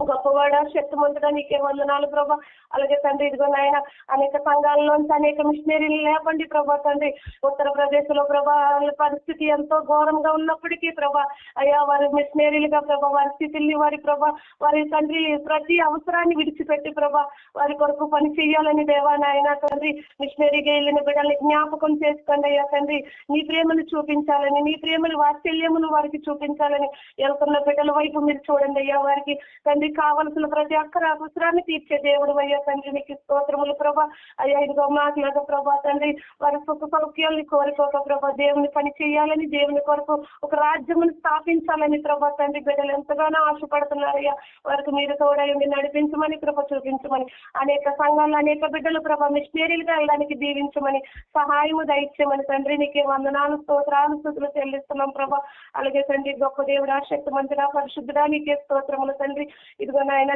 గొప్పవాడ, శక్తిమంతుడా, నీకే వందనాలు ప్రభా. అలాగే తండ్రి ఇదిగో నాయన అనేక సంఘాలలోంచి అనేక మిషనరీలు లేపండి ప్రభా తండ్రి. ఉత్తరప్రదేశ్ లో ప్రభా వాళ్ళ పరిస్థితి ఎంతో ఘోరంగా ఉన్నప్పటికీ ప్రభా అయ్యా వారి మిషనరీలుగా ప్రభా వారి స్థితిని వారి ప్రభా వారి తండ్రి ప్రతి అవసరాన్ని విడిచిపెట్టి ప్రభా వారి కొరకు పని చేయాలని దేవా నాయన తండ్రి. మిషనరీగా వెళ్ళిన బిడ్డల్ని జ్ఞాపకం చేసుకోండి అయ్యా తండ్రి. నీ ప్రేమను చూపించాలని, నీ ప్రేమను వాత్సల్యమును వారికి చూపించాలని వెళ్తున్న బిడ్డల వైపు మీరు చూడండి అయ్యా. వారికి తండ్రి కావలసిన ప్రతి ఒక్కరి అవసరాన్ని తీర్చే దేవుడు అయ్యా తండ్రి. నీకు స్తోత్రములు ప్రభా. అయ్యా ఇదిగో మాట్లాడ ప్రభా తండ్రి వారి సుఖ సౌఖ్యాలని కోరుకోక ప్రభా దేవుని పని చేయాలని, దేవుని కొరకు ఒక రాజ్యమును స్థాపించాలని ప్రభా తండ్రి బిడ్డలు ఎంతగానో ఆశపడుతున్నారయ్యా. వారికి మీరు తోడైంది నడిపించమని, కృప చూపించమని. అనేక సంఘాలు అనేక బిడ్డలు ప్రభా మిషనరీలుగా వెళ్ళడానికి దీవించమని, సహాయము దయచేయమని తండ్రి. నీకే వందనాలు స్తోత్రాలు స్తుతులు చెల్లిస్తున్నాం ప్రభా. అలాగే తండ్రి గొప్ప దేవుడా, శక్తిమంతుడా, పరిశుద్ధుడా, నీకే స్తోత్రములు తండ్రి. ఇదిగో నాయన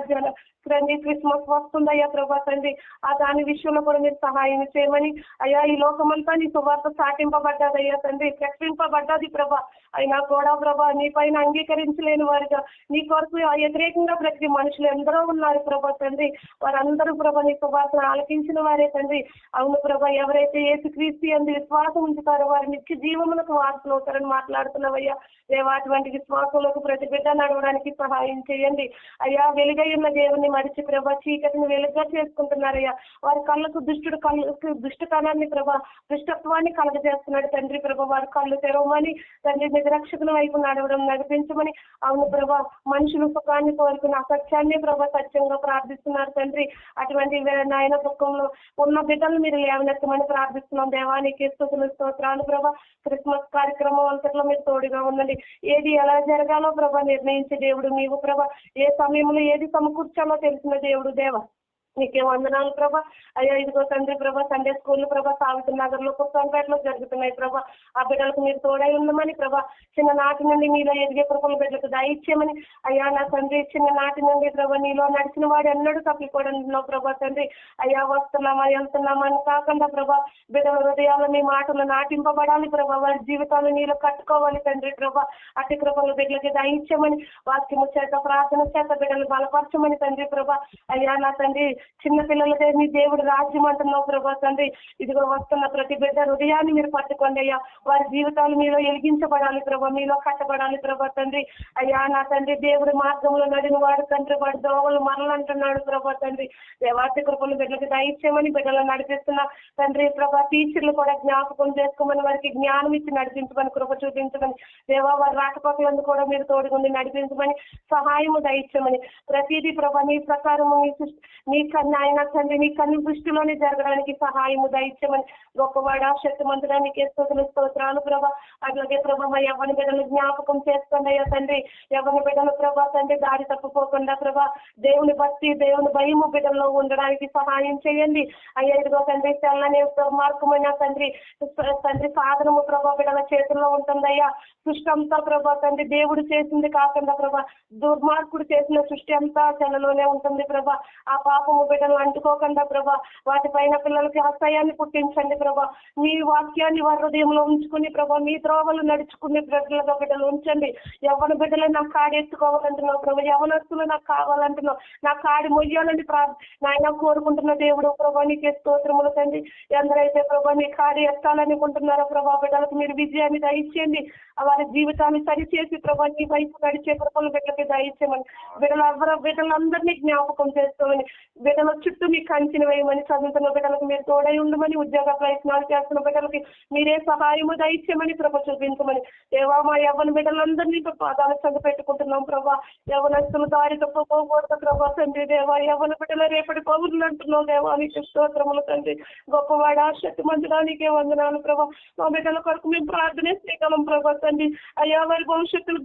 తండ్రి క్రిస్మస్ వస్తుందయ్యా ప్రభా తండ్రి. ఆ దాని విషయంలో కూడా మీరు సహాయం చేయమని. అయ్యా ఈ లోకమంతా నీ సువార్త చాటింపబడ్డది అయ్యా తండ్రి, ప్రకటింపబడ్డది ప్రభా. అయినా కూడా ప్రభా నీ పైన అంగీకరించలేని వారిగా నీ కొరకు వ్యతిరేకంగా ప్రతి మనుషులు ఎందరో ఉన్నారు ప్రభా తండ్రి. వారందరూ ప్రభా నీ సువార్తను ఆలకించిన వారే తండ్రి. అవును ప్రభా, ఎవరైతే యేసుక్రీస్తు యందు విశ్వాసం ఉంచుతారో వారి నిత్య జీవములకు వారసులు అవుతారని మాట్లాడుతున్నావయ్యా. దేవా అటువంటి విశ్వాసంలోకి ప్రతి బిడ్డ నడవడానికి సహాయం చేయండి అయ్యా. వెలుగైన దేవుని మరిచి ప్రభా చీకటిని వెలుగుగా చేసుకుంటున్నారయ్యా. వారి కళ్ళకు దుష్టతనాన్ని ప్రభా దుష్టత్వాన్ని కలగజేస్తున్నాడు తండ్రి ప్రభా. వారి కళ్ళు తెరవమని తండ్రి నిజరక్షకుల వైపు నడవడం నడిపించమని. అవును ప్రభా, మనుషులు సుఖాన్ని కోరుకున్న అసత్యాన్ని ప్రభా సత్యంగా ప్రార్థిస్తున్నారు తండ్రి. అటువంటి నాయన దుఃఖంలో ఉన్న బిడ్డలు మీరు లేవనెత్తమని ప్రార్థిస్తున్నాం దేవానికి స్తుతులు స్తోత్రాలు ప్రభా. క్రిస్మస్ కార్యక్రమం అంతట్లో మీరు తోడుగా ఉండండి. ఏది ఎలా జరగాలో ప్రభా నిర్ణయించే దేవుడు నీవు ప్రభా. ఏ సమయంలో ఏది సమకూర్చాలో తెలిసిన దేవుడు దేవా. నీకే వందనాలు ప్రభా. అయ్యా ఇదిగో తండ్రి ప్రభా, సండే స్కూల్ ప్రభా సావిత్రి నగర్ లో కుప్పంపేటలో జరుగుతున్నాయి ప్రభా. ఆ బిడ్డలకు మీరు తోడై ఉండమని ప్రభా, చిన్ననాటి నుండి మీలో ఎదిగే కృపల బిడ్డలకు దయచేయమని అయ్యా నా తండ్రి. చిన్ననాటి నుండి ప్రభా నీలో నడిచిన వాడు ఎన్నడూ తప్పిపోవడంలో ప్రభా తండ్రి. అయ్యా వస్తున్నామా వెళ్తున్నామా అని కాకుండా ప్రభా, బిడ్డల హృదయాలు మీ మాటలు నాటింపబడాలి ప్రభా, వారి జీవితాలు నీలో కట్టుకోవాలి తండ్రి ప్రభా. అతి కృపల బిడ్డలకి దయచేయమని, వాక్యము చేత ప్రార్థన చేత బిడ్డలు బలపరచమని తండ్రి ప్రభా. అయ్యా నా తండ్రి, చిన్న పిల్లలకే మీ దేవుడు రాజ్యం అంటున్నావు ప్రభా తండ్రి. ఇదిగో వస్తున్న ప్రతి బిడ్డ హృదయాన్ని మీరు పట్టుకోండి అయ్యా. వారి జీవితాలు మీలో వెలిగించబడాలి ప్రభా, మీలో కట్టబడాలి ప్రభా తండ్రి. అయ్యా నా తండ్రి, దేవుడి మార్గంలో నడిన వాడు తండ్రి వాడు దోవలు మరలంటున్నాడు ప్రభా తండ్రి. దేవాతి కృపలు బిడ్డలకు దయచేయమని, బిడ్డలను నడిపిస్తున్న తండ్రి ప్రభా టీచర్లు కూడా జ్ఞాపకం చేసుకోమని, వారికి జ్ఞానం ఇచ్చి నడిపించమని, కృప చూపించమని దేవా. వారి రాకపోకలందు కూడా మీరు తోడుగుండి నడిపించమని, సహాయము దయచేయమని, ప్రతిదీ ప్రభా నీ ప్రకారము నీ కన్ను ఆయన తండ్రి నీ కన్ను దృష్టిలోనే జరగడానికి సహాయము దయచేయమని, గొప్పవాడా శక్తిమంతుడానికి స్తోత్రాలు ప్రభా. అట్లాగే ప్రభా మా యవ్వన బిడ్డలు జ్ఞాపకం చేసుకోండి అయ్యా తండ్రి. యవ్వన బిడ్డలు ప్రభా తండ్రి దారి తప్పుకోకుండా ప్రభా, దేవుని భక్తి దేవుని భయము బిడ్డల్లో ఉండడానికి సహాయం చేయండి అయ్యా. ఇదిగో తండ్రి తెల్లని మార్గమైన తండ్రి తండ్రి సాధనము ప్రభా బిడ్డల చేతుల్లో ఉంటుందయ్యా. సృష్టి అంతా ప్రభా తండ్రి దేవుడు చేసింది కాకుండా ప్రభా, దుర్మార్గుడు చేసిన సృష్టి అంతా చెలలోనే ఉంటుంది ప్రభా. ఆ పాపము బిడ్డలు అంటుకోకుండా ప్రభా, వాటిపైన పిల్లలకి అసహ్యాన్ని పుట్టించండి ప్రభా. మీ వాక్యాన్ని వారి హృదయంలో ఉంచుకుని ప్రభా, మీ త్రోవలు నడుచుకునే బిడ్డలుగా బిడ్డలు ఉంచండి. యవ్వన బిడ్డలు నాకు కాడి ఎత్తుకోవాలంటున్నావు ప్రభా, యవనస్తులు నాకు కావాలంటున్నావు, నా కాడి మొయ్యాలని నాయన కోరుకుంటున్న దేవుడు ప్రభా. నీకే స్తోత్రములు తండ్రి. ఎందరైతే ప్రభా నీ కాడి ఎత్తాలనుకుంటున్నారో ప్రభా, బిడ్డలకు మీరు విజయాన్ని దయచేయండి. వారి జీవితాన్ని సరిచేసి ప్రభా నీ వైపు నడిచే కృపలు బిడ్డలకి దయచేయమని, బిడ్డలందరినీ జ్ఞాపకం చేసుకోమని, బిడ్డల చుట్టూ మీ కంచెను వేయమని, చదువుతున్న బిడ్డలకు మీరు తోడై ఉండమని, ఉద్యోగ ప్రయత్నాలు చేస్తున్న బిడ్డలకి మీరే సహాయము దయచేయమని, ప్రభ చూపించమని దేవా. మా యవ్వన బిడ్డలందరినీ పాదాల సంగ పెట్టుకుంటున్నాం ప్రభా. యవనస్తులు దారి తప్పకూడదు ప్రభా తండ్రి దేవా. యవ్వన బిడ్డల రేపటి పౌరులు అంటున్నావు దేవా. నీకు స్తోత్రములు తండ్రి. గొప్పవాడా శక్తిమంతుడా నీకే వందనాలు ప్రభా. మా బిడ్డల కొరకు మేము ప్రార్థన చేయగలం ప్రభా తండ్రి. అయ్యా వారి భవిష్యత్తులు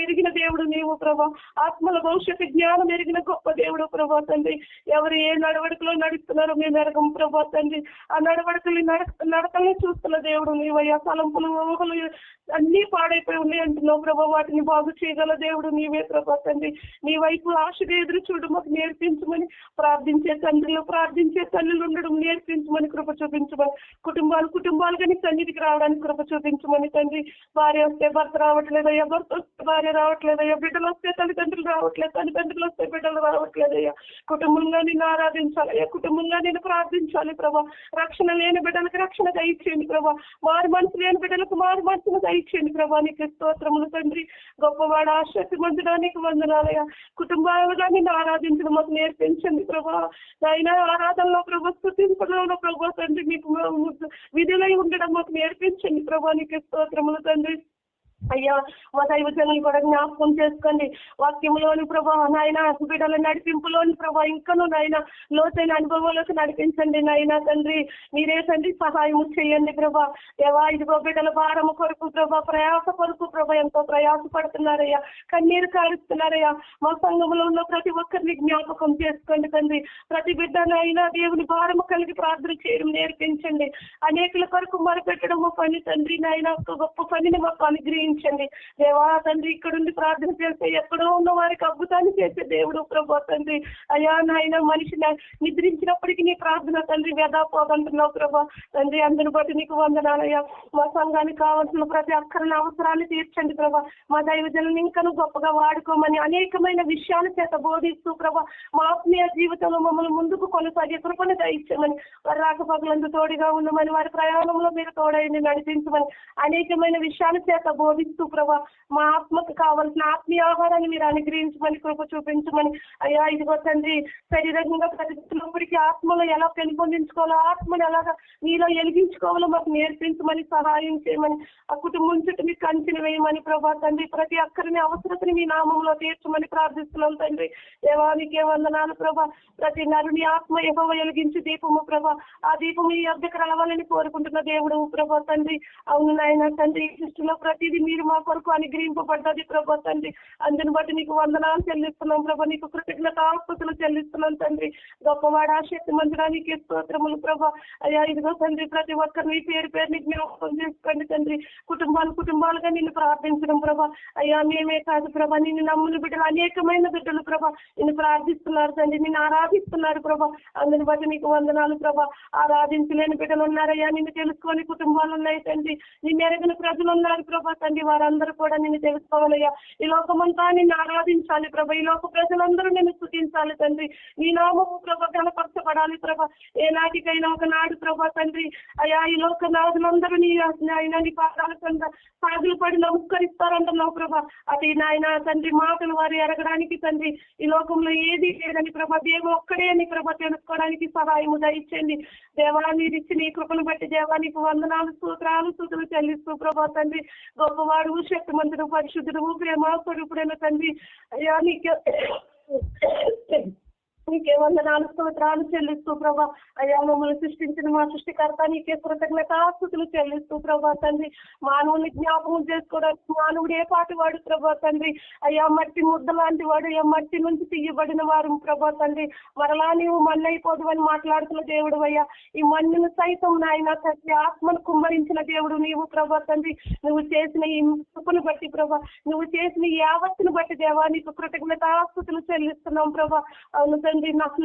ఎరిగిన దేవుడు నీవు ప్రభా. ఆత్మల భవిష్యత్తు జ్ఞానం ఎరిగిన గొప్ప దేవుడు ప్రభా తండ్రి. ఎవరు ఏ నడవడికలో నడుస్తున్నారో మేము ఎరగం ప్రభా తండ్రి. ఆ నడకల్ని చూస్తున్న దేవుడు నీవయ్యా. తలంపులు ఊహలు అన్ని పాడైపోయి ఉన్నాయి అంటున్నావు ప్రభా. వాటిని బాగు చేయగల దేవుడు నీవే ప్రభా తండ్రి. నీ వైపు ఆశగా ఎదురు చూడు మాకు నేర్పించమని, ప్రార్థించే తల్లులు ఉండడం నేర్పించమని, కృప చూపించమని, కుటుంబాలుగా నీ సన్నిధికి రావడానికి కృప చూపించమని తండ్రి. భార్య వస్తే భర్త రావట్లేదయ్యా, భర్త వస్తే భార్య రావట్లేదయ్యా, బిడ్డలు వస్తే తల్లిదండ్రులు రావట్లేదు, తల్లిదండ్రులు వస్తే బిడ్డలు రావట్లేదయ్యా. కుటుంబంగా నిన్ను ఆరాధించాలయ్యా, కుటుంబంగా నేను ప్రార్థించాలి ప్రభా. రక్షణ లేని బిడ్డలకు రక్షణ దయచేయండి ప్రభా. మారు మనసు లేని బిడ్డలకు మారు మనసును దయచేయండి ప్రభా. నీకు స్తోత్రములు తండ్రి. గొప్పవాడ శక్తిమంతుడా నీకు వందనాలయ్యా. కుటుంబాలుగా నిన్ను ఆరాధించడం మాకు నేర్పించండి ప్రభా. ఆయన ఆరాధనలో ప్రభా, స్తుతింపడంలో ప్రభా తండ్రి మీకు విధులై ఉండడం మాకు నేర్పించండి ప్రభా. నీకు స్తోత్రములు తండ్రి. అయ్యా మా దైవజనులు కూడా జ్ఞాపకం చేసుకోండి. వాక్యంలోని ప్రభా నాయన, బిడ్డల నడిపింపులోని ప్రభా ఇంకను నాయన లోతైన అనుభవంలోకి నడిపించండి నాయన తండ్రి. మీరే తండ్రి సహాయం చేయండి ప్రభా. దేవా ఇదిగో బిడ్డల భారము కొరకు ప్రభా, ప్రయాస కొరకు ప్రభా ఎంతో ప్రయాస పడుతున్నారయ్యా, కన్నీరు కారుస్తున్నారయ్యా. మా సంఘంలో ఉన్న ప్రతి ఒక్కరిని జ్ఞాపకం చేసుకోండి తండ్రి. ప్రతి బిడ్డనైనా దేవుని భారము కలిగి ప్రార్థన చేయడం నేర్పించండి. అనేకుల కొరకు మొరపెట్టడం పని తండ్రి నాయన, గొప్ప పనిని మాకు అనుగ్రహించండి దేవా తండ్రి. ఇక్కడుండి ప్రార్థన చేస్తే ఎక్కడో ఉన్న వారికి అద్భుతాన్ని చేసే దేవుడు ప్రభా తండ్రి. అయ్యా నాయన మనిషి నిద్రించినప్పటికీ నీ ప్రార్థన తండ్రి వ్యధా పోదంటున్నావు ప్రభా తండ్రి. అందరిని బట్టి నీకు వందనాలయ్యా. మా సంఘానికి కావాల్సిన ప్రతి అక్కరిని అవసరాన్ని తీర్చండి ప్రభా. మా దైవజనులను ఇంకను గొప్పగా వాడుకోమని అనేకమైన విషయాల చేత బోధిస్తూ ప్రభా మా ఆత్మీయ జీవితంలో మమ్మల్ని ముందుకు కొనసాగే కృపను దయచేయమని, వారి రాకపోకలందు తోడుగా ఉండమని, వారి ప్రయాణంలో మీరు తోడైంది నడిపించమని, అనేకమైన విషయాల చేత బోధిస్తూ ప్రభా మా ఆత్మకు కావాల్సిన ఆత్మీయ ఆహారాన్ని మీరు అనుగ్రహించమని, కృప చూపించమని. అయ్యా ఇదిగో తండ్రి శరీరంగా ప్రతిష్టప్పటికీ ఆత్మలో ఎలా పెంపొందించుకోవాలో, ఆత్మను ఎలాగా నీలో వెలిగించుకోవాలో మాకు నేర్పించమని, సహాయం చేయమని, ఆ కుటుంబం చుట్టూ మీకు కంచెను వేయమని ప్రభా తండ్రి. ప్రతి ఒక్కరిని అవసరతని మీ నామంలో తీర్చమని ప్రార్థిస్తున్నాం తండ్రి. దేవానికే వందనాలు ప్రభా. ప్రతి నరుని ఆత్మ యెహోవా వెలిగించి దీపము ప్రభా, ఆ దీపం మీ యొద్దకు రావాలని కోరుకుంటున్న దేవుడు ప్రభా తండ్రి. అవును నాయన తండ్రి, ఈ సృష్టిలో ప్రతిదీ మీ మీరు మా కొరకు అనుగ్రహింపబడ్డది ప్రభా తండ్రి. అందుని బట్టి నీకు వందనాలు చెల్లిస్తున్నాం ప్రభా, నీకు కృతజ్ఞత ఆస్తుతులు చెల్లిస్తున్నాం తండ్రి. గొప్పవాడ శక్తి మందిరానికి స్తోత్రములు ప్రభా. అయ్యా ఇదిగో తండ్రి, ప్రతి ఒక్కరిని పేరు పేరుని జ్ఞాపకం చేసుకోండి తండ్రి. కుటుంబాలుగా నిన్ను ప్రార్థించడం ప్రభా. అయ్యా మేమే కాదు ప్రభా, నిన్ను నమ్ముని బిడ్డలు అనేకమైన బిడ్డలు ప్రభా నిన్ను ప్రార్థిస్తున్నారు తండ్రి, నిన్ను ఆరాధిస్తున్నారు ప్రభా. అందుని బట్టి నీకు వందనాలు ప్రభా. ఆరాధించలేని బిడ్డలు ఉన్నారయ్యా, నిన్ను తెలుసుకొని కుటుంబాలు ఉన్నాయి తండ్రి. నిన్ను ఎరగిన ప్రజలు ఉన్నారు ప్రభా తండ్రి, వారందరూ కూడా నిన్ను తెలుసుకోవాలయ్యా. ఈ లోకమంతా నిన్ను ఆరాధించాలి ప్రభా, ఈ లోక ప్రజలందరూ నిన్ను స్తుతించాలి తండ్రి. నీ నామము ప్రభా కనపరచబడాలి ప్రభా. ఏ నాటికైనా ఒకనాడు ప్రభా తండ్రి అయ్యా ఈ లోక నాదులందరూ నీ పాదాల కింద సాగులు పడి నమస్కరిస్తారంటున్నావు ప్రభా. అది నాయన తండ్రి మాటలు వారు ఎరగడానికి తండ్రి ఈ లోకంలో ఏది లేదని ప్రభా, దేవుడు ఒక్కడే అని ప్రభా తెలుసుకోవడానికి సహాయము దయచేయండి దేవా. నీరిచ్చి నీ కృపను బట్టి దేవానికి వందనాలు స్తోత్రాలు స్తుతులు చెల్లిస్తూ ప్రభా తండ్రి. గొప్పవాడు శక్తిమంతుడు పరిశుద్ధుడు ప్రేమ స్వరూపుడైన తండ్రి అయ్యా నీకే వందనాలు స్తోత్రాలు చెల్లిస్తూ ప్రభా. అయ్యా మమ్మల్ని సృష్టించిన మా సృష్టికర్త నీకే కృతజ్ఞతాస్తుతులు చెల్లిస్తూ ప్రభా తండ్రి. మానవుని జ్ఞాపకం చేసుకోవడానికి మానవుడు ఏ పాటి వాడు ప్రభా తండ్రి. అయ్యా మట్టి ముద్ద లాంటి వాడు, అయ్యా మట్టి నుంచి తీయబడిన వారు ప్రభా తండ్రి. మరలా నీవు మన్నైపోదు అని మాట్లాడుతున్న దేవుడు అయ్యా. ఈ మన్నును సైతం నాయన తండ్రి ఆత్మను కుమ్మరించిన దేవుడు నీవు ప్రభా తండ్రి. నువ్వు చేసిన ఈ కృపను బట్టి ప్రభా, నువ్వు చేసిన ఈ యావత్తును బట్టి దేవా నీకు కృతజ్ఞతాస్తుతులు చెల్లిస్తున్నాం ప్రభా. అవును తండ్రి,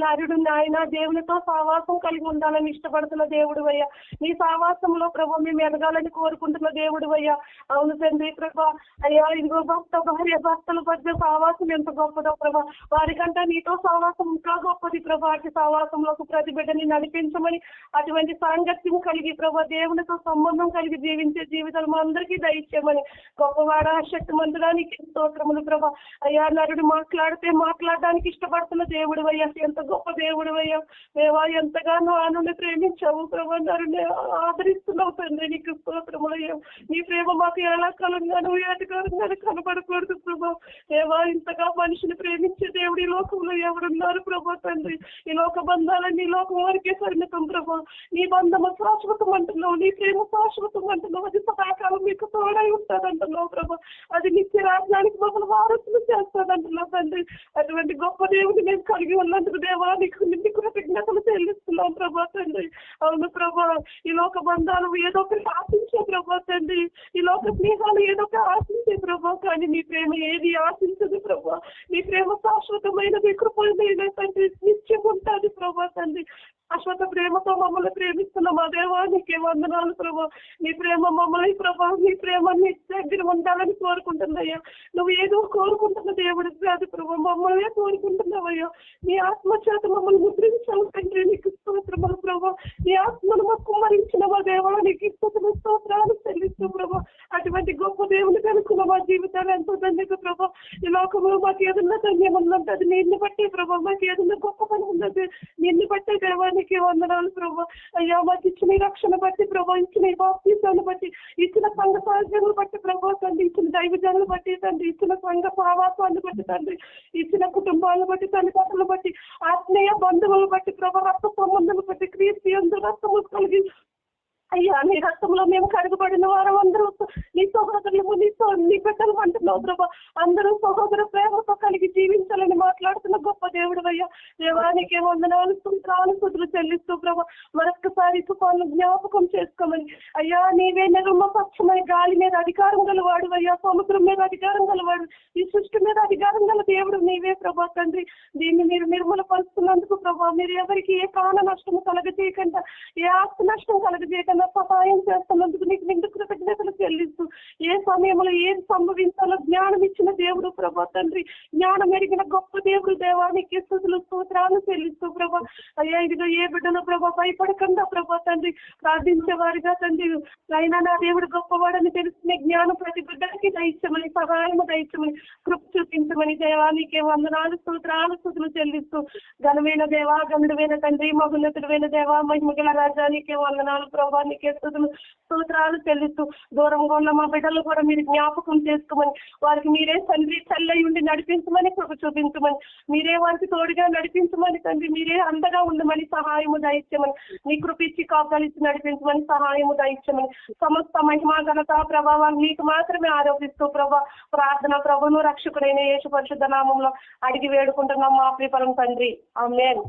నరుడు నాయన దేవునితో సహవాసం కలిగి ఉండాలని ఇష్టపడుతున్న దేవుడు అయ్యా. నీ సహవాసంలో ప్రభా మేము ఎదగాలని కోరుకుంటున్న దేవుడు అయ్యా. అవును తండ్రి ప్రభా. అయ్యా ఇదిగో భర్తల మధ్య సహవాసం ఎంత గొప్పదో ప్రభా, వారికంటే నీతో సహవాసం ఇంకా గొప్పది ప్రభా. అటు సహవాసంలో ప్రతి బిడ్డని నడిపించమని, అటువంటి సాంగత్యం కలిగి ప్రభా దేవునితో సంబంధం కలిగి జీవించే జీవితాలు మా అందరికీ దయచేయమని గొప్పవాడ శక్తి మందిరానికి స్తోత్రములు ప్రభా. అయ్యా నరుడు మాట్లాడడానికి ఇష్టపడుతున్న దేవుడు అయ్యా. ఎంత గొప్ప దేవుడు అయ్యా. దేవా ఎంతగానో ఆనంద ప్రేమించావు ప్రభా, నరుని ఆదరిస్తున్నావు తండ్రి, నీకు స్తోత్రములయ్యా. నీ ప్రేమ మాకు ఎలా కలంగాను ఏటకాలంగాను కనబడకూడదు ప్రభా. దేవా ఇంతగా మనిషిని ప్రేమించే దేవుడు ఈ లోకంలో ఎవరున్నారు ప్రభా తండ్రి. ఈ లోక బంధాలన్నీ లోకం వరకే పరిమితం ప్రభా. నీ బంధము శాశ్వతం అంటున్నావు, నీ ప్రేమ శాశ్వతం అంటున్నావు, అది సదాకాలం మీకు తోడై ఉంటాదంటున్నావు ప్రభా. అది నిత్య రాజ్యానికి మమ్మల్ని వారసులు చేస్తాదంటున్నావు తండ్రి. అటువంటి గొప్ప దేవుడిని మేము కలిగి ఉన్నందుకు దేవా నీకు నిన్ను కృతజ్ఞతలు చెల్లిస్తున్నాం ప్రభా తండ్రి. అవును ప్రభా, ఈ లోక బంధాలు ఏదో ఒకటి ఆశించే ప్రభా తండ్రి, ఈ లోక స్నేహాలు ఏదో ఒక ఆశించే ప్రభా, కానీ నీ ప్రేమ ఏది ఆశించదు ప్రభా. నీ ప్రేమ శాశ్వతమైనది, కృపమైనది తండ్రి, నిత్యం ఉంటుంది ప్రభా తండ్రి. శాశ్వత ప్రేమతో మమ్మల్ని ప్రేమిస్తున్న మా దేవా నీకే వందనాలు ప్రభా. నీ ప్రేమ మమ్మల్ని ప్రభా, నీ ప్రేమ నీ దగ్గర ఉండాలని కోరుకుంటున్నాయ్యా. నువ్వు ఏదో కోరుకుంటున్న దేవుడు కాదు ప్రభా, మమ్మల్ని కోరుకుంటున్నావయ్యా. నీ ఆత్మ చేత మమ్మల్ని ముద్రించావు తండ్రి, నీకు స్తోత్రములు ప్రభా. నీ ఆత్మను మాకు కుమ్మరించిన మా దేవా నీకు స్తోత్రాలు చెల్లిస్తూ ప్రభా. అటువంటి గొప్ప దేవుని కనుక్కున్న మా జీవితాలు ఎంతో ధన్యత ప్రభా. ఈ లోకంలో మాకు ఏదన్నా ధన్యం ఉందంటే అది నిన్ను బట్టే ప్రభా. మాకు ఏదన్నా గొప్ప పని ఉందంటే నిన్ను బట్టే దేవా నీకే వందనాలు ప్రభా. అయ్యా మాకు ఇచ్చిన రక్షణ బట్టి ప్రభా, ఇచ్చిన బాప్తిసాన్ని బట్టి, ఇచ్చిన సంఘ సాధ్యాలను బట్టి ప్రభా తండ్రి, ఇచ్చిన దైవజనులు బట్టి తండ్రి, ఇచ్చిన సంఘ సహవాసాన్ని బట్టి తండ్రి, ఇచ్చిన కుటుంబాలను బట్టి, తల్లిదండ్రులను బట్టి, ఆత్మీయ బంధువులను బట్టి ప్రభా, రక్త సంబంధాలను బట్టి, క్రీస్తు యందు రక్తము కలిగి అయ్యా నీ రక్తంలో మేము కడుగుబడిన వారం అందరూ నీ సహోదరులు నీ బిడ్డలు అంటున్నావు ప్రభా. అందరూ సహోదర ప్రేమతో కలిగి జీవించాలని మాట్లాడుతున్న గొప్ప దేవుడు అయ్యా. దేవానికి వందనాలు స్తుతులు చెల్లిస్తూ ప్రభా. మరొక్కసారి తుఫాను జ్ఞాపకం చేసుకోమని అయ్యా. నీవే నిర్మ పక్షమై గాలి మీద అధికారం గలవాడు అయ్యా, సముద్రం మీద అధికారం గలవాడు, ఈ సృష్టి మీద అధికారం గల దేవుడు నీవే ప్రభా తండ్రి. దీన్ని మీరు నిర్మూల పరుస్తున్నందుకు ప్రభా, మీరు ఎవరికి ఏ ప్రాణ నష్టము కలగజేయకుండా, ఏ ఆస్తి నష్టం కలగజేయకుండా సహాయం చేస్తున్నందుకు నీకు నిండు కృతజ్ఞతలు చెల్లిస్తూ, ఏ సమయంలో ఏది సంభవించాలో జ్ఞానం ఇచ్చిన దేవుడు ప్రభా తండ్రి, జ్ఞానం ఎరిగిన గొప్ప దేవుడు దేవానికి స్తుతులు స్తోత్రాలు చెల్లిస్తూ ప్రభా. అయ్యా ఇదిగో ఏ బిడ్డను ప్రభా భయపడకుండా ప్రభా తండ్రి ప్రార్థించే వారిగా తండ్రి అయినా నా దేవుడు గొప్పవాడని తెలుసుకునే జ్ఞానం ప్రతి బిడ్డకి దయచమని, సహాయము దయచమని, కృప చూపించమని దేవానికి వందనాలు స్తుతులు చెల్లిస్తూ ఘనమైన దేవా, గనుడైన తండ్రి, మహోన్నతుడైన దేవా, మహిమగల రాజానికి వందనాలు ప్రభా. నీకే స్తోత్రాలు చెల్లిస్తూ దూరంగా ఉన్న మా బిడ్డలు కూడా మీరు జ్ఞాపకం చేసుకోమని, వారికి మీరే తండ్రి చల్లై ఉండి నడిపించమని, కృప చూపించమని, మీరే వారికి తోడుగా నడిపించమని తండ్రి, మీరే అండగా ఉండమని, సహాయము దయచేయమని, నీ కృప ఇచ్చి కాపుదలు ఇచ్చి నడిపించమని, సహాయము దయచేయమని, సమస్త మహిమా ఘనత ప్రభావాలు మీకు మాత్రమే ఆరోపిస్తూ ప్రార్థన ప్రభును రక్షకుడైన యేసు పరిశుద్ధ నామంలో అడిగి వేడుకుంటున్నాం మా ప్రియపరం తండ్రి. ఆమేన్.